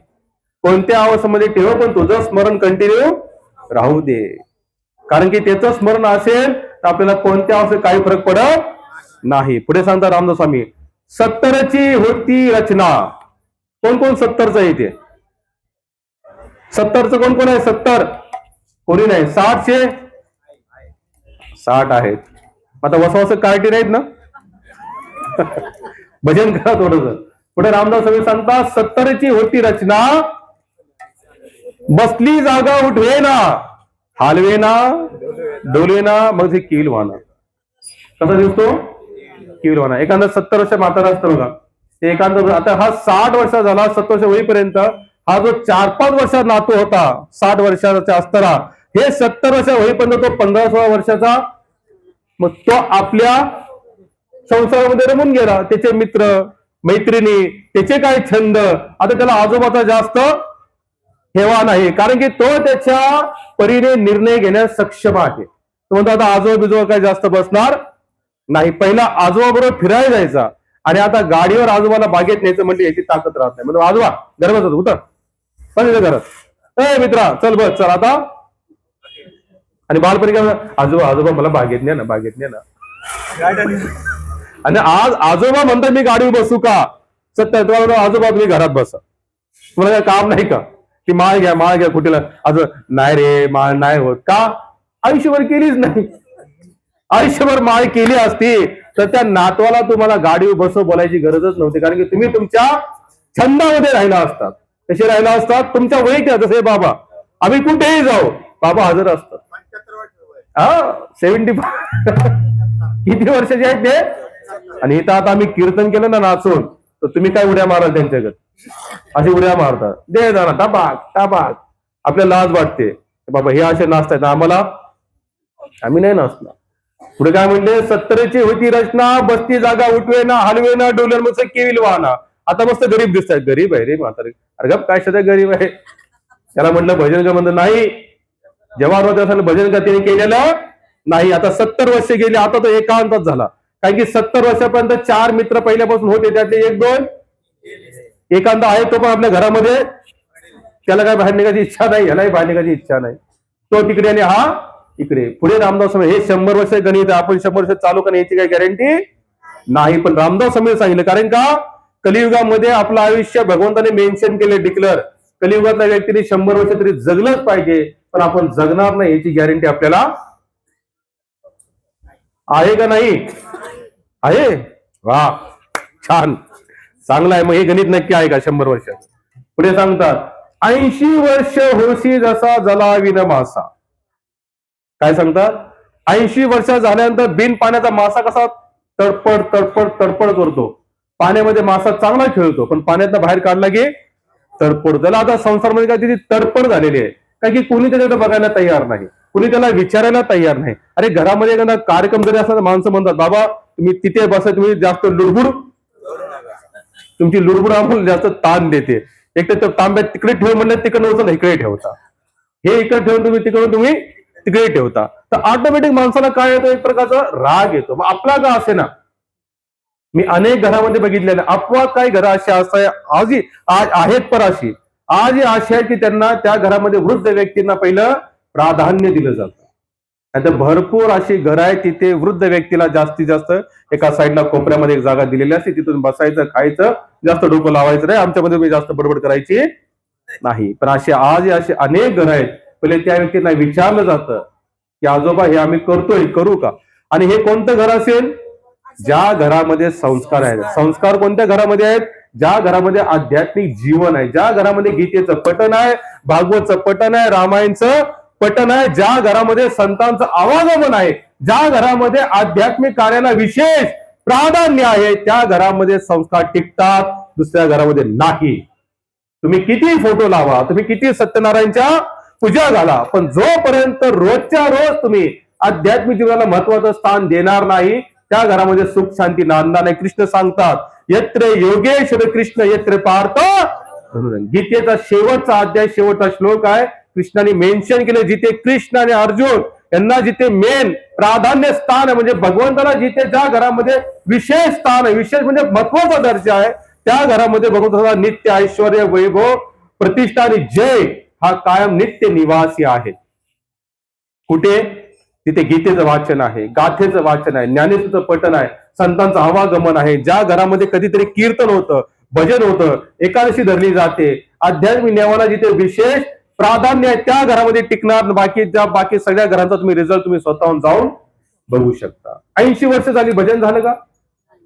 कोणत्या अवस्थेमध्ये ठेव, पण तुझं स्मरण कंटिन्यू राहू दे. कारण की त्याचं स्मरण असेल तर आपल्याला कोणत्या अवस्थेत काही फरक पडत नाही. पुढे सांगता रामदास स्वामी, 70ची होती रचना. कोण कोण 70चं येते? 70चं कोण कोण आहे? 70 कोणी नाही. 60चे 60 आहेत. आता वसा कार्टी नाहीत ना भजन करा थोडस. पुढे रामदास स्वामी सांगतात, 70ची होती रचना, बसली जागा उठवेना, हालवेना डोलेना, मग हे किलवाना. कसा दिसतो? किलवाना. एखादा 70 वर्ष म्हातारा असतो बघा, ते एखादा, आता हा 60 वर्ष झाला, 70 वर्ष होईपर्यंत हा जो 4-5 वर्षाचा नातू होता 60 वर्षाचा असताना, हे 70 वर्ष होईपर्यंत तो 15-16 वर्षाचा, मग तो आपल्या संसारामध्ये रमून गेला. त्याचे मित्र मैत्रिणी, त्याचे काय छंद, आता त्याला आजोबाचा जास्त हेवा नाही, कारण की तो त्याच्या परीने निर्णय घेण्यास सक्षम आहे. तो म्हणतो आता आजोबा बिजोबा काय जास्त बसणार नाही. पहिला आजोबा बरोबर फिरायला जायचा, आणि आता गाडीवर आजोबाला बागेत न्यायचं म्हणजे याची ताकद राहत नाही. म्हणजे आजोबा घरात बसत उतर, पण घरात ए मित्रा चल बस चल आता. आणि बालपणी काय, आजोबा आजोबा मला बागेत न्या ना, बागेत न्या ना. आणि आज आजोबा म्हणतात मी गाडीवर बसू का? सत्य आजोबा तुम्ही घरात बसा, तुम्हाला काय काम नाही का? ती माळ घ्या कुठेला, अजून नाही रे माळ नाही होत का? आयुष्यभर केलीच नाही. आयुष्यभर माळ केली असती तर त्या नातवाला तुम्हाला गाडीवर बसव बोलायची गरजच नव्हती, कारण की तुम्ही तुमच्या छंदामध्ये राहिला असतात. कसे राहिला असतात? तुमच्या वैयक्तिक, जसे बाबा आम्ही कुठेही जाऊ बाबा हजर असतात. 75 किती वर्षाचे आहेत ते? आणि इथं आता आम्ही कीर्तन केलं ना नाचून, तर तुम्ही काय उड्या माराल त्यांच्याकडे? अशी उड्या मारतात, दे जाणार टापाक टापाक. आपल्याला लाज वाटते, बाबा हे असे नाचतायत, आम्हाला आम्ही नाही नाचणार. पुढे काय म्हणले? 70ची होती रचना, बसती जागा उठवेना, हलवेना डोलर मस्त केविल वाहना. आता मस्त गरीब दिसतात. गरीब आहे रे म्हातारे. अरे काय सध्या गरीब आहे, त्याला म्हटलं भजन का? म्हणतं नाही. जेव्हा भजन का त्याने केलेलं नाही. आता 70 वर्ष गेली, आता तो एकांतात झाला, कारण की 70 वर्षापर्यंत 4 मित्र पहिल्यापासून होते, त्यातले 1-2 एखादा आहे तो पण आपल्या घरामध्ये, त्याला काय बाहेर निघायची इच्छा नाही, ह्यालाही बाहेर निघायची इच्छा नाही, तो तिकडे आणि हा इकडे. पुढे रामदास स्वामी हे 100 वर्ष गणित, आपण 100 वर्ष चालू करणं याची काही गॅरंटी नाही. पण रामदास स्वामीने सांगितलं, कारण का कलियुगामध्ये आपलं आयुष्य भगवंताने मेन्शन केले, डिक्लेअर, कलियुगातल्या व्यक्तीने 100 वर्ष तरी जगलंच पाहिजे. पण आपण जगणार नाही याची गॅरंटी आपल्याला आहे का नाही? आहे. वा, छान, चांगला आहे. मग हे गणित नक्की आहे का 100 वर्ष? पुढे सांगतात 80 वर्ष होशी जसा जलाविन मासा. काय सांगतात? 80 वर्ष झाल्यानंतर बिन पाण्याचा मासा कसा तडपड तडपड तडपड करतो. पाण्यामध्ये मासा चांगला खेळतो, पण पाण्यातनं बाहेर काढला की तडपड. त्याला आता संसारमध्ये काय तिथे तडपड झालेली आहे, कारण की कोणी त्याच्याकडे बघायला तयार नाही, कुणी त्याला विचारायला तयार नाही. अरे घरामध्ये एखादा कार्यक्रम जरी असला तर माणसं म्हणतात, बाबा तुम्ही तिथे बसा, तुम्ही जास्त लुडबुड, तुमची लुडबुड आम्हाला जास्त ताण देते. एक तर तांब्यात तिकडे ठेव म्हणलं, तिकडे उचल इकडे ठेवता, हे इकडे ठेवून तुम्ही तुम्ही तिकडे ठेवता. तर ऑटोमॅटिक माणसाला काय येतो? एक प्रकारचा राग येतो. मग आपला का असे ना, मी अनेक घरामध्ये बघितलेले अपवाद काही घरं अशी असतात, आजही आज आहेत, पण अशी आजही अशी आहे की त्यांना त्या घरामध्ये वृद्ध व्यक्तींना पहिलं प्राधान्य दिलं जातं. आणि भरपूर अशी घरं आहेत तिथे वृद्ध व्यक्तीला जास्तीत जास्त एका साईडला कोपऱ्यामध्ये एक जागा दिलेली असते, तिथून बसायचं, खायचं, जास्त डोकं लावायचं नाही, आमच्यामध्ये मी जास्त बडबड करायची नाही. पण असे आज असे अनेक घरं आहेत, पहिले त्या व्यक्तींना विचारलं जातं की आजोबा हे आम्ही करतोय, करू का? आणि हे कोणतं घर असेल? ज्या घरामध्ये संस्कार आहेत. संस्कार कोणत्या घरामध्ये आहेत? ज्या घरामध्ये आध्यात्मिक जीवन आहे, ज्या घरामध्ये गीतेचं पठण आहे, भागवतचं पठण आहे, रामायणचं पठण आहे, ज्या घरामध्ये संतांचं आवागमन आहे, ज्या घरामध्ये आध्यात्मिक कार्याला विशेष प्राधान्य आहे, त्या घरामध्ये संस्कार टिकतात, दुसऱ्या घरामध्ये नाही. तुम्ही किती फोटो लावा, तुम्ही किती सत्यनारायणच्या पूजा घाला, पण जोपर्यंत रोजच्या रोज तुम्ही आध्यात्मिक जीवनाला महत्वाचं स्थान देणार नाही, त्या घरामध्ये सुख शांती नांदणार नाही. कृष्ण सांगतात, यत्र योगेश्वर कृष्ण यत्र पार्थ. गीतेचा शेवटचा अध्याय, शेवटचा श्लोक आहे, कृष्णाने मेन्शन केले, जिथे कृष्ण आणि अर्जुन यांना जिथे मेन प्राधान्य स्थान आहे, म्हणजे भगवंताला जिथे ज्या घरामध्ये विशेष स्थान आहे, विशेष म्हणजे महत्वाचा दर्जा आहे, त्या घरामध्ये भगवंताचा नित्य ऐश्वर, वैभव, प्रतिष्ठा आणि जय हा कायम नित्य निवासी आहे. कुठे? तिथे गीतेचं वाचन आहे, गाथेचं वाचन आहे, ज्ञानेश्वरचं पठण आहे, संतांचं आवागमन आहे, ज्या घरामध्ये कधीतरी कीर्तन होतं, भजन होतं, एकादशी धरली जाते, आध्यात्मिक नेवाला जिथे विशेष प्राधान्य आहे, त्या घरामध्ये टिकणार. बाकी सगळ्या घरांचा तुम्ही रिझल्ट तुम्ही स्वतःहून जाऊन बघू शकता. 80 वर्ष झाली, भजन झालं का?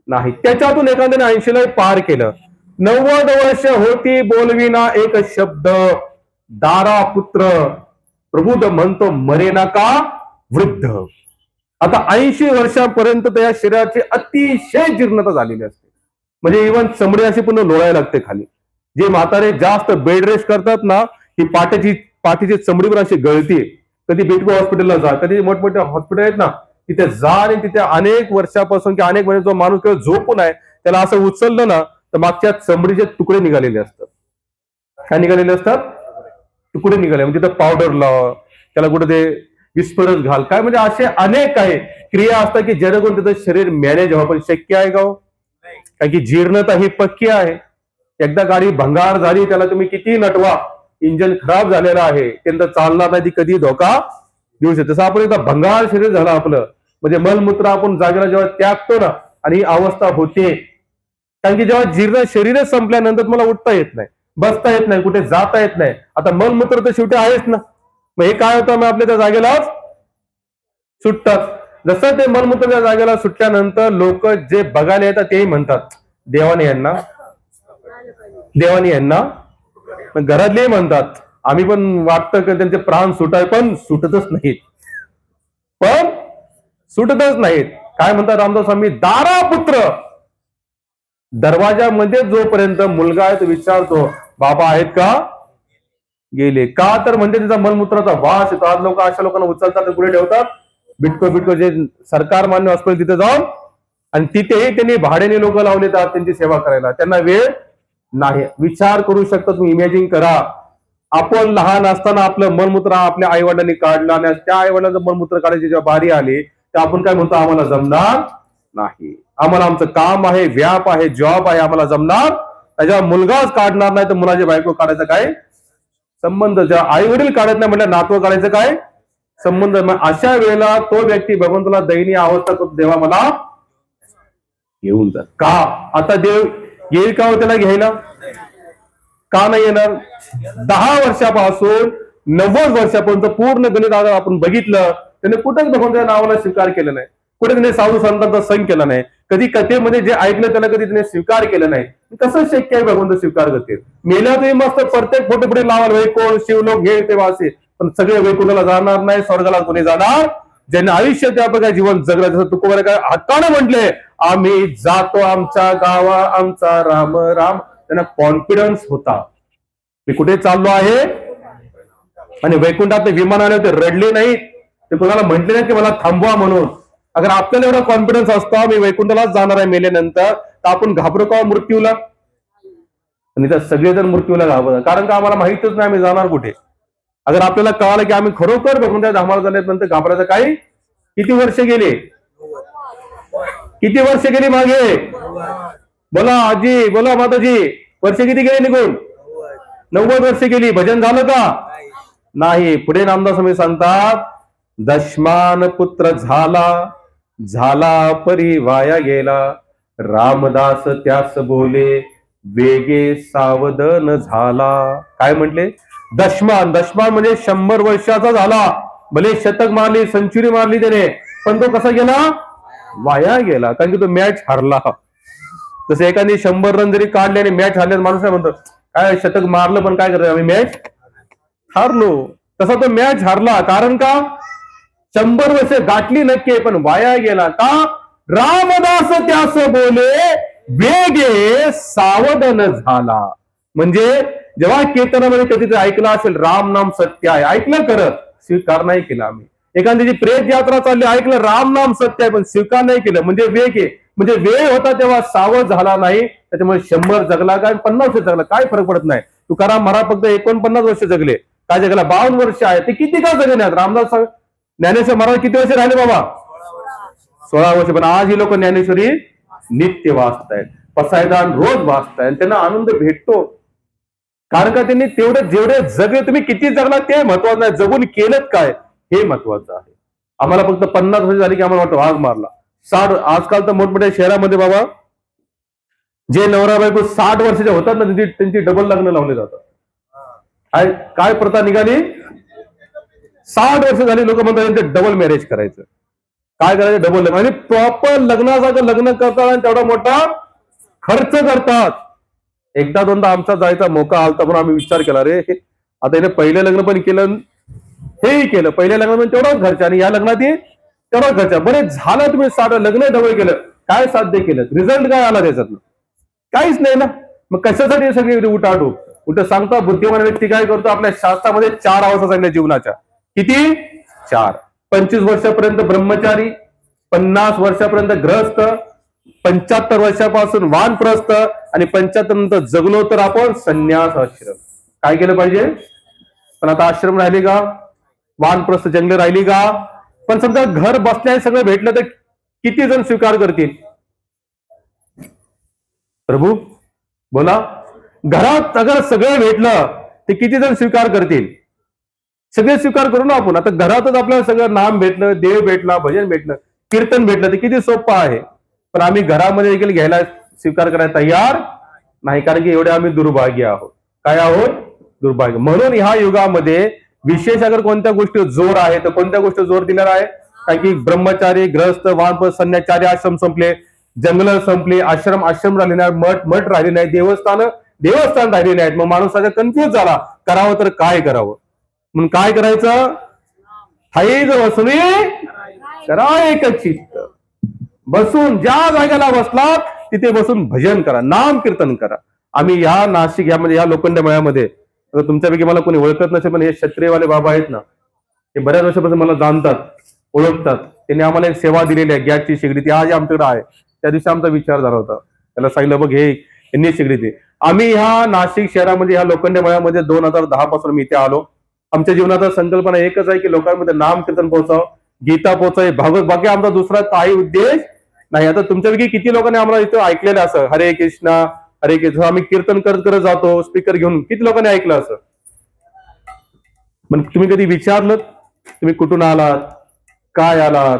नाही. त्याच्यातून एखाद्याने 80ला पार केलं. 90 वर्ष होती बोलविना एक शब्द, दारा पुत्र प्रबुद्ध म्हणतो मरेना का वृद्ध. आता 80 वर्षापर्यंत त्या शरीराची अतिशय जीर्णता झालेली असते, म्हणजे इव्हन चमडी अशी पूर्ण लोळायला लागते खाली. जे म्हातारे जास्त बेड रेस्ट करतात ना, ही पाठीची चमडी पण अशी गळती. कधी बिटको हॉस्पिटलला जा, कधी मोठमोठे हॉस्पिटल आहेत ना, तिथे जा आणि तिथे अनेक वर्षापासून किंवा अनेक महिने जो माणूस किंवा झोपून आहे त्याला असं उचललं ना, तर मागच्या चमडीचे तुकडे निघालेले असतात. काय निघालेले असतात? तुकडे निघाले. म्हणजे तिथं पावडर लाव, त्याला कुठे ते विस्फोरक घाल, काय म्हणजे असे अनेक काही क्रिया असतात की जेणेकरून त्याचं शरीर मॅनेज व्हावं. पण शक्य आहे का? कारण की जीर्णता ही पक्की आहे. एकदा गाडी भंगार झाली, त्याला तुम्ही किती नटवा, इंजन खराब झालेलं आहे, त्यांना चालणार नाही, ती कधी धोका देऊ शकते. तसं आपण एकदा भंगार शरीर झालं आपलं, म्हणजे मलमूत्र आपण जागेला जेव्हा त्यागतो ना, आणि ही अवस्था होते. कारण की जेव्हा जीर्ण शरीर संपल्यानंतर मला उठता येत नाही, बसता येत नाही, कुठे जाता येत नाही. आता मलमूत्र तर शेवटी आहेच ना, मग हे काय होतं? मग आपल्या त्या जागेला सुटतात. जसं ते मलमूत्र त्या जागेला सुटल्यानंतर लोक जे बघायला येतात तेही म्हणतात, देवाने यांना घरातले म्हणतात, आम्ही पण वाटतं की त्यांचे प्राण सुटाय, पण सुटतच नाहीत. काय म्हणतात रामदास स्वामी? दारा पुत्र. दरवाजामध्ये जोपर्यंत मुलगा आहे तो विचारतो, बाबा आहेत का? गेले का? तर म्हणजे त्याचा मलमूत्राचा वास येतो. आज लोक अशा लोकांना उचलतात, पुढे ठेवतात, बिटको जे सरकार मान्य हॉस्पिटल तिथे जाऊन, आणि तिथेही त्यांनी भाड्याने लोक लावले जातात त्यांची सेवा करायला. त्यांना वेळ नाही. विचार करू शकता तुम्ही, इमॅजिन करा, आपण लहान असताना आपलं मलमूत्र आपल्या आई वडिलांनी काढलं, आणि त्या आई वडिलांचं मलमूत्र काढायची जेव्हा बारी आली, तर आपण काय म्हणतो? आम्हाला जमणार नाही. आम्हाला आमचं काम आहे, व्याप आहे, जॉब आहे, आम्हाला जमणार त्याच्या मुलगाच काढणार नाही तर मुलाची बायको काढायचं काय संबंध? ज्या आई वडील काढत नाही म्हटलं नातू काढायचं काय संबंध? मग अशा वेळेला तो व्यक्ती भगवंताला दयनीय अवस्था करतो, देवा मला घेऊन जा. का? आता देव येईल का हो त्याला घ्यायला? का नाही येणार? 10 वर्षापासून 90 वर्षापर्यंत पूर्ण गणित आपण बघितलं, त्याने कुठेच भगवंताच्या नावाला स्वीकार केला नाही, कुठे त्याने साधू संतांचा संग केला नाही, कधी कथेमध्ये जे ऐकलं त्याला कधी त्याने स्वीकार केलं नाही. कसं शक्य आहे भगवंत स्वीकार करतील? मेल्या तुम्ही मस्त प्रत्येक फोटो पुढे लावाल वैकोण शिवलोक हे ते वासे, पण सगळे वैकुंठाला जाणार नाही, स्वर्गाला कोणी जाणार? ज्यांनी आयुष्य त्या प्रकारे जीवन जगलं, जसं तुकोबाने काय हक्काने म्हटले, आम्ही जातो आमच्या गावा आमचा राम राम, त्यांना कॉन्फिडन्स होता मी कुठे चाललो आहे. आणि वैकुंठात विमान आले होते, रडले नाहीत, ते कोणाला म्हटले नाही की मला थांबवा म्हणून. अगर आपल्याला एवढा कॉन्फिडन्स असता मी वैकुंठालाच जाणार आहे मेल्यानंतर, तर आपण घाबरू का मृत्यूला? आणि तर सगळेजण मृत्यूला घाबरतात, कारण का आम्हाला माहितच नाही आम्ही जाणार कुठे. अगर आपल्याला कळालं की आम्ही खरोखर भगवंताच्या धामाला झाल्यानंतर घाबरायचं काय? किती वर्ष गेले? किती वर्ष गेली मागे? बोला आजी, बोला माताजी, वर्ष किती गेले निघून? 90 वर्ष गेली. भजन झालं का? नाही. पुढे नामदास स्वामी सांगतात, दशमान पुत्र झाला परी वाया गेला, रामदास त्यास बोले वेगे सावधान झाला. काय म्हटले? दशमान म्हणजे 100 वर्षाचा झाला. भले शतक मारली, सेंचुरी मारली त्याने, पण तो कसा गेला? वाया गेला, कारण की तो मॅच हरला. जसं एखादी 100 रन जरी काढले आणि मॅच हरले, माणूस काय म्हणतो, काय शतक मारलं पण काय करतो आम्ही, मॅच हारलो. तसा तो मॅच हरला, कारण का 100 वर्ष गाठली नक्की, पण वाया गेला. का? रामदास त्यास बोले वेगे सावधान झाला. म्हणजे जेव्हा कीर्तनामध्ये कधीतरी ऐकलं असेल राम नाम सत्य आहे, ऐकलं करत, स्वीकार नाही केला आम्ही. एखाद्याची प्रेत यात्रा चालली, ऐकलं राम नाम सत्य आहे, पण स्वीकार नाही केलं, म्हणजे वेग आहे. म्हणजे वेळ होता तेव्हा सावध झाला नाही, त्याच्यामुळे 100 जगला काय 50 वर्ष जगला काय फरक पडत नाही. तुकाराम महाराज फक्त 49 वर्ष जगले, काय जगला? 52 वर्ष आहे, ते किती का जगले नाहीत? रामदास ज्ञानेश्वर महाराज किती वर्ष राहिले बाबा? 16 वर्ष. पण आज ही लोक ज्ञानेश्वरी नित्य वाचतायत, पसायदान रोज वाचतायत, त्यांना आनंद भेटतो. कारण का त्यांनी तेवढे जेवढे जगले, तुम्ही किती जगला ते महत्वाचं नाही, जगून केलं काय हे महत्वाचं आहे. आम्हाला फक्त 50 वर्ष झाली की आम्हाला वाटतं वाघ मारला. 60. आजकाल तर मोठमोठ्या शहरामध्ये बाबा जे नवरा बायको 60 वर्षाच्या होतात ना, त्यांची डबल लग्न लावले जातात. काय प्रथा निघाली? 60 वर्ष झाली लोक म्हणतात डबल मॅरेज करायचं. काय करायचं? डबल लग्न. आणि प्रॉपर लग्नासारखं लग्न करतात आणि तेवढा मोठा खर्च करतात. एकदा दोनदा आमचा जायचा मोका आलता, पण आम्ही विचार केला, रे आता याने पहिलं लग्न पण केलं, हेही केलं, पहिल्या लग्नात पण तेवढाच खर्च आणि या लग्नात तेवढाच खर्च. बरे झालं तुम्ही 60 लग्न डबल केलं, काय साध्य केलं? रिझल्ट काय आला त्याच्यातनं? काहीच नाही ना. मग कशासाठी सगळी उठाडू? उलट सांगता बुद्धिमान व्यक्ती काय करतो, आपल्या शास्त्रामध्ये 4 अवस्था सांगितल्या जीवनाच्या. किती? 4. 25 वर्षापर्यंत ब्रह्मचारी, 50 वर्षापर्यंत ग्रहस्थ, 75 वर्षापासून वानप्रस्थ, आणि 75 नंतर जगलो तर आपण संन्यास आश्रम. काय केलं पाहिजे? पण आता आश्रम राहिली का? वानप्रस्थ जंगल राहिली का? पण समजा घर बसल्या सगळं भेटलं तर किती जण स्वीकार करतील? प्रभू बोला. घरात अगर सगळं भेटलं ते किती जण स्वीकार करतील? सगळे स्वीकार करू ना आपण. आता घरातच आपल्याला सगळं नाम भेटलं, देव भेटला, भजन भेटलं, कीर्तन भेटलं, ते किती सोपं आहे. पण आम्ही घरामध्ये देखील घ्यायला स्वीकार करायला तयार नाही, कारण की एवढे आम्ही दुर्भाग्य आहोत. काय आहोत? दुर्भाग्य. म्हणून ह्या युगामध्ये विशेष अगर कोणत्या गोष्टी जोर आहे तर कोणत्या गोष्टी जोर दिलेला आहे? कारण की ब्रह्मचारी, ग्रहस्थ, वानप्रस्थ, संन्यास आश्रम संपले, जंगल संपले, आश्रम राहिले नाही, मठ राहिले नाही, देवस्थान राहिले नाहीत. मग माणूस सगळं कन्फ्युज झाला, करावं तर काय करावं. म्हणून काय करायचं? थाईज वसवी करा एक चित्त. बसून ज्या जागेला बसलात तिथे बसून भजन करा, नाम कीर्तन करा. आम्ही या नाशिक यामध्ये या लोखंड मळ्यामध्ये, तुमच्यापैकी मला कोणी ओळखत नसेल, पण हे क्षत्रियवाले बाबा आहेत ना, ते बऱ्याच वर्षापासून मला जाणतात, ओळखतात. त्यांनी आम्हाला एक सेवा दिलेली आहे, गॅसची शेगडी. ती आज आमच्याकडे आहे. त्या दिवशी आमचा विचार झाला होता, त्याला सांगितलं बघ हे यांनी शेगडी दे. आम्ही ह्या नाशिक शहरामध्ये ह्या लोखंड मळ्यामध्ये 2010 पासून मी इथे आलो. आमच्या जीवनाचा संकल्पना एकच आहे की लोकांमध्ये नाम कीर्तन पोहोचावं, गीता पोहोचावी, भागवत. बाकी आमचा दुसरा काही उद्देश नाही. आता तुमच्यापैकी किती लोकांनी आम्हाला इथं ऐकलेलं असं हरे कृष्णा हरे कृष्ण आम्ही कीर्तन करत करत जातो स्पीकर घेऊन, किती लोकांनी ऐकलं असं? मग तुम्ही कधी विचारलं तुम्ही कुठून आलात, काय आलात,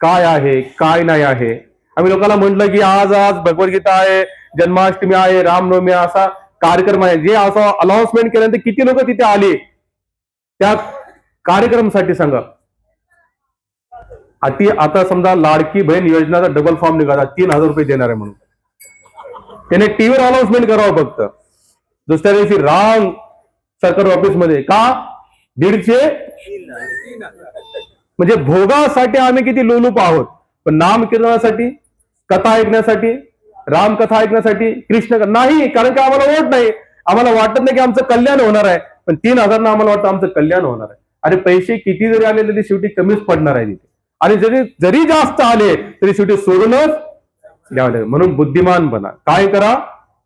काय आहे काय नाही आहे? आम्ही लोकांना म्हटलं की आज आज भगवद्गीता आहे, जन्माष्टमी आहे, रामनवमी असा कार्यक्रम आहे, जे असं अनाउन्समेंट केल्यानंतर किती लोक तिथे आले त्या कार्यक्रमासाठी सांगा? आता समजा लाडकी बहीण योजनेचा डबल फॉर्म निघाला 3,000 रुपये देणार आहे म्हणून, त्याने टीव्हीवर अनाउन्समेंट करावं फक्त. दुसऱ्या दिवशी राम सरकार ऑफिसमध्ये का 150 म्हणजे भोगासाठी आम्ही किती लोलूप आहोत. पण नाम कीर्तनासाठी, कथा ऐकण्यासाठी, रामकथा ऐकण्यासाठी, कृष्ण नाही, कारण की आम्हाला वोट नाही. आम्हाला वाटत नाही की आमचं कल्याण होणार आहे, पण 3,000 ना आम्हाला वाटतं आमचं कल्याण होणार आहे. अरे पैसे किती जरी आले तरी शेवटी कमीच पडणार आहे तिथे, आणि जरी जास्त आले तरी शेवटी सोडूनच द्यावं लागेल. म्हणून बुद्धिमान बना. काय करा?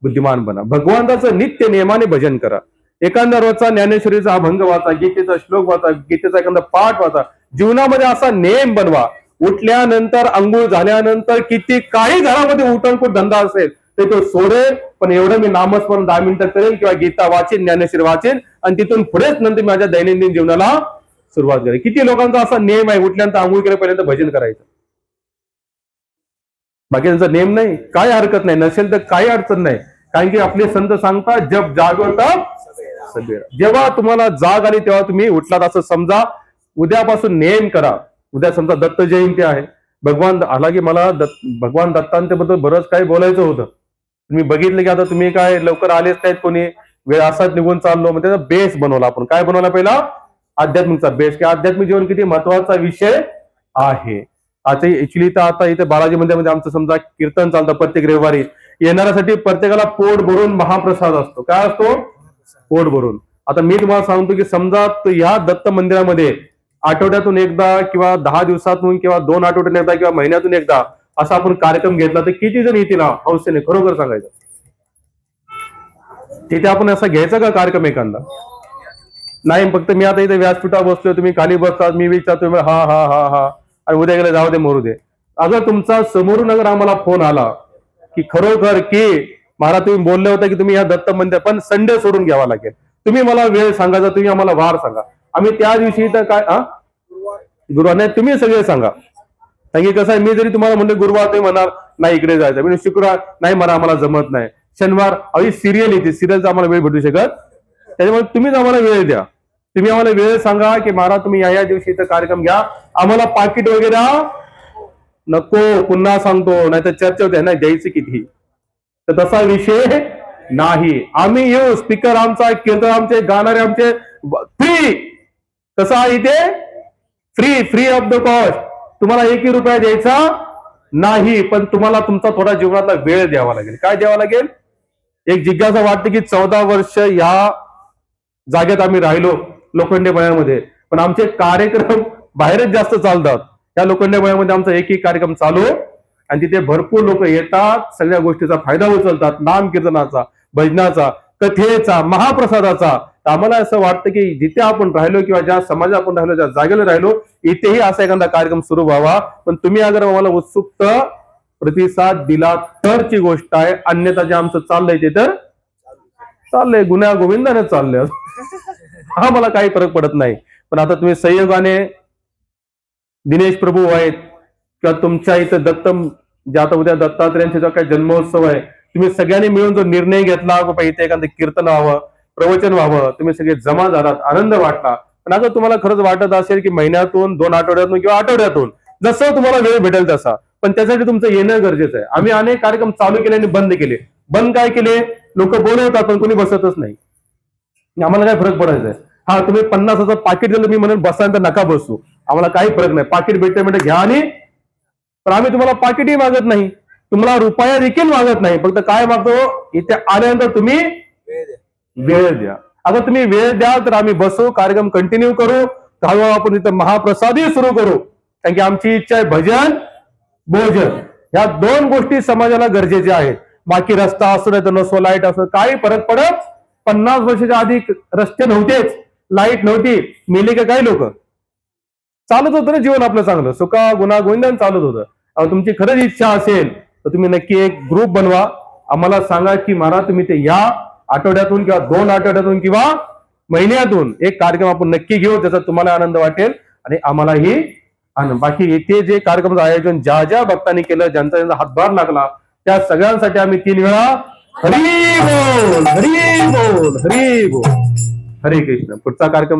बुद्धिमान बना. भगवंताचं नित्य नियमाने भजन करा. एखादा रोजचा ज्ञानेश्वरीचा अभंग वाचा, गीतेचा श्लोक वाचा, गीतेचा एखादा पाठ वाचा. जीवनामध्ये असा नेम बनवा. उठल्यानंतर, अंघोळ झाल्यानंतर, किती काही घरामध्ये उठणकूट धंदा असेल ते तो सोडेल, पण एवढं मी नामस्मरण 10 मिनिटं करेल किंवा गीता वाचेन, ज्ञानेश्वरी वाचेन, आणि तिथून पुढेच नंतर माझ्या दैनंदिन जीवनाला सुरुवात करेल. किती लोकांचा असा नेम आहे उठल्यानंतर अंघोळ केल्यापर्यंत भजन करायचं? बाकीचा नेम नाही, काय हरकत नाही, नसेल तर काही अडचण नाही. कारण की आपले संत सांगतात जब जागो तब सबेरा. जेव्हा तुम्हाला जाग आली तेव्हा तुम्ही उठलात असं समजा. उद्यापासून नेम करा. उद्या समजा दत्त जयंती आहे. भगवान आला की मला भगवान दत्तांच्याबद्दल बरंच काही बोलायचं होतं. मी बघितलं की आता तुम्ही काय लवकर आलेच नाहीत कोणी, वेळ असाच निघून चाललो. मग त्याचा बेस बनवला आपण. काय बनवला? पहिला आध्यात्मिकचा बेस, की आध्यात्मिक जीवन किती महत्वाचा विषय आहे. आता ऍक्च्युली तर आता इथे बालाजी मंदिरामध्ये आमचं समजा कीर्तन चालतं प्रत्येक रविवारी. येणाऱ्यासाठी प्रत्येकाला पोट भरून महाप्रसाद असतो. काय असतो? पोट भरून. आता मी तुम्हाला सांगतो की समजा या दत्त मंदिरामध्ये आठवड्यातून एकदा किंवा 10 दिवसातून किंवा 2 आठवड्यातून एकदा किंवा महिन्यातून एकदा असा आपण कार्यक्रम घेतला तर किती जण येतील हौसेने? खरोखर सांगायचं, तिथे आपण असा घ्यायचा का कार्यक्रम एखादा? नाही. फक्त मी आता इथे व्यासपीठावर बसलोय, तुम्ही खाली बसतात, मी विचारतो हा हा हा हा, आणि उद्या गेले जाऊ दे मरू दे. अगर तुमचा समोरून अगर आम्हाला फोन आला की खरोखर की महाराज तुम्ही बोलले होते की तुम्ही या दत्त मंदिर, पण संडे सोडून घ्यावा लागेल, तुम्ही मला वेळ सांगायचा, तुम्ही आम्हाला वार सांगा, आम्ही त्या दिवशी तर काय गुरुवार नाही, तुम्ही सगळे सांगा. कारण की कसं आहे, मी जरी तुम्हाला म्हणलं गुरुवार, तुम्ही म्हणाल नाही इकडे जायचं, म्हणजे शुक्रवार नाही मला आम्हाला जमत नाही, शनिवार अवी सिरियल येते, सिरियलचा आम्हाला वेळ भेटू शकत, त्याच्यामुळे तुम्हीच आम्हाला वेळ द्या. तुम्ही आम्हाला वेळ सांगा की महाराज तुम्ही या दिवशी इथं कार्यक्रम घ्या, आम्हाला पाकिट वगैरे नको, पुन्हा सांगतो नाही तर चर्चा होते नाही द्यायची किती, तर तसा विषय नाही. आम्ही येऊ, स्पीकर आमचा, कीर्तन आमचे, गाणारे आमचे, फ्री. कसं आहे इथे? Free of the cost. तुम्हाला 1 रुपया द्यायचा नाही, पण तुम्हाला तुमचा थोडा जीवनातला वेळ द्यावा लागेल. काय द्यावा लागेल? एक जिज्ञासा वाटते की 14 वर्ष या जागेत आम्ही राहिलो लोखंडे मळ्यामध्ये, पण आमचे कार्यक्रम बाहेरच जास्त चालतात. या लोखंडे मळ्यामध्ये आमचा एकही कार्यक्रम चालू, आणि तिथे भरपूर लोक येतात, सगळ्या गोष्टीचा फायदा उचलतात, नाम कीर्तनाचा, भजनाचा, कथेचा, महाप्रसादाचा. आम्हाला असं वाटतं की जिथे आपण राहिलो किंवा ज्या समाजात आपण राहिलो, ज्या जागेला राहिलो, इथेही असा एखादा कार्यक्रम सुरू व्हावा. पण तुम्ही अगर आम्हाला उत्सुक प्रतिसाद दिला तरची गोष्ट आहे, अन्यथा जे आमचं चाललंय ते तर चाललंय, गुन्हा गोविंदाने चाललंय, हा मला काही फरक पडत नाही. पण आता तुम्ही संयोगाने दिनेश प्रभू आहेत किंवा तुमच्या इथं दत्त, जे आता उद्या दत्तात्रेयांचा जो काही जन्मोत्सव आहे, तुम्ही सगळ्यांनी मिळून जो निर्णय घेतला बाबा इथे एखादं कीर्तन व्हावं, प्रवचन व्हावं, तुम्ही सगळे जमा झालात, आनंद वाटला. पण आता तुम्हाला खरंच वाटत असेल की महिन्यातून, 2 आठवड्यातून किंवा आठवड्यातून जसं तुम्हाला वेळ भेटेल तसा, पण त्यासाठी तुमचं येणं गरजेचं आहे. आम्ही अनेक कार्यक्रम चालू केले आणि बंद केले. बंद काय केले? लोक बोलवतात पण कोणी बसतच नाही. आम्हाला काय फरक पडायचा आहे? हा, तुम्ही 50,000 पाकिट दिलं, मी म्हणून बसायला नका बसू, आम्हाला काही फरक नाही, पाकिट भेटते म्हणजे घ्या, आणि पण आम्ही तुम्हाला पाकिटही मागत नाही, तुम्हाला रुपया देखील मागत नाही. फक्त काय मागतो? इथे आल्यानंतर तुम्ही वेळ द्या. आता तुम्ही वेळ द्याल तर आम्ही बसू, कार्यक्रम कंटिन्यू करू, हळूहळू आपण इथं महाप्रसादही सुरू करू. कारण की आमची इच्छा आहे भजन भोजन, ह्या 2 गोष्टी समाजाला गरजेच्या आहेत. बाकी रस्ता असो नाही तर नसो, लाईट असो, काही फरक पडत. 50 वर्षाच्या आधी रस्ते नव्हतेच, लाईट नव्हती, मेले का काही लोक, चालत होतं ना जीवन आपलं चांगलं, सुखा गुन्हा गोविंदन चालत होतं. तुमची खरंच इच्छा असेल तर तुम्ही नक्की एक ग्रुप बनवा, आम्हाला सांगा की महाराज तुम्ही ते या आठवड्यातून किंवा 2 आठवड्यातून किंवा महिन्यातून एक कार्यक्रम आपण नक्की घेऊ, त्याचा तुम्हाला आनंद वाटेल आणि आम्हालाही आनंद. बाकी इथे जे कार्यक्रमाचं आयोजन ज्या ज्या भक्तांनी केलं, ज्यांचा ज्यांचा हातभार लागला, त्या सगळ्यांसाठी आम्ही 3 वेळा हरी बोल हरी बोल हरी बोल. हरे कृष्ण. पुढचा कार्यक्रम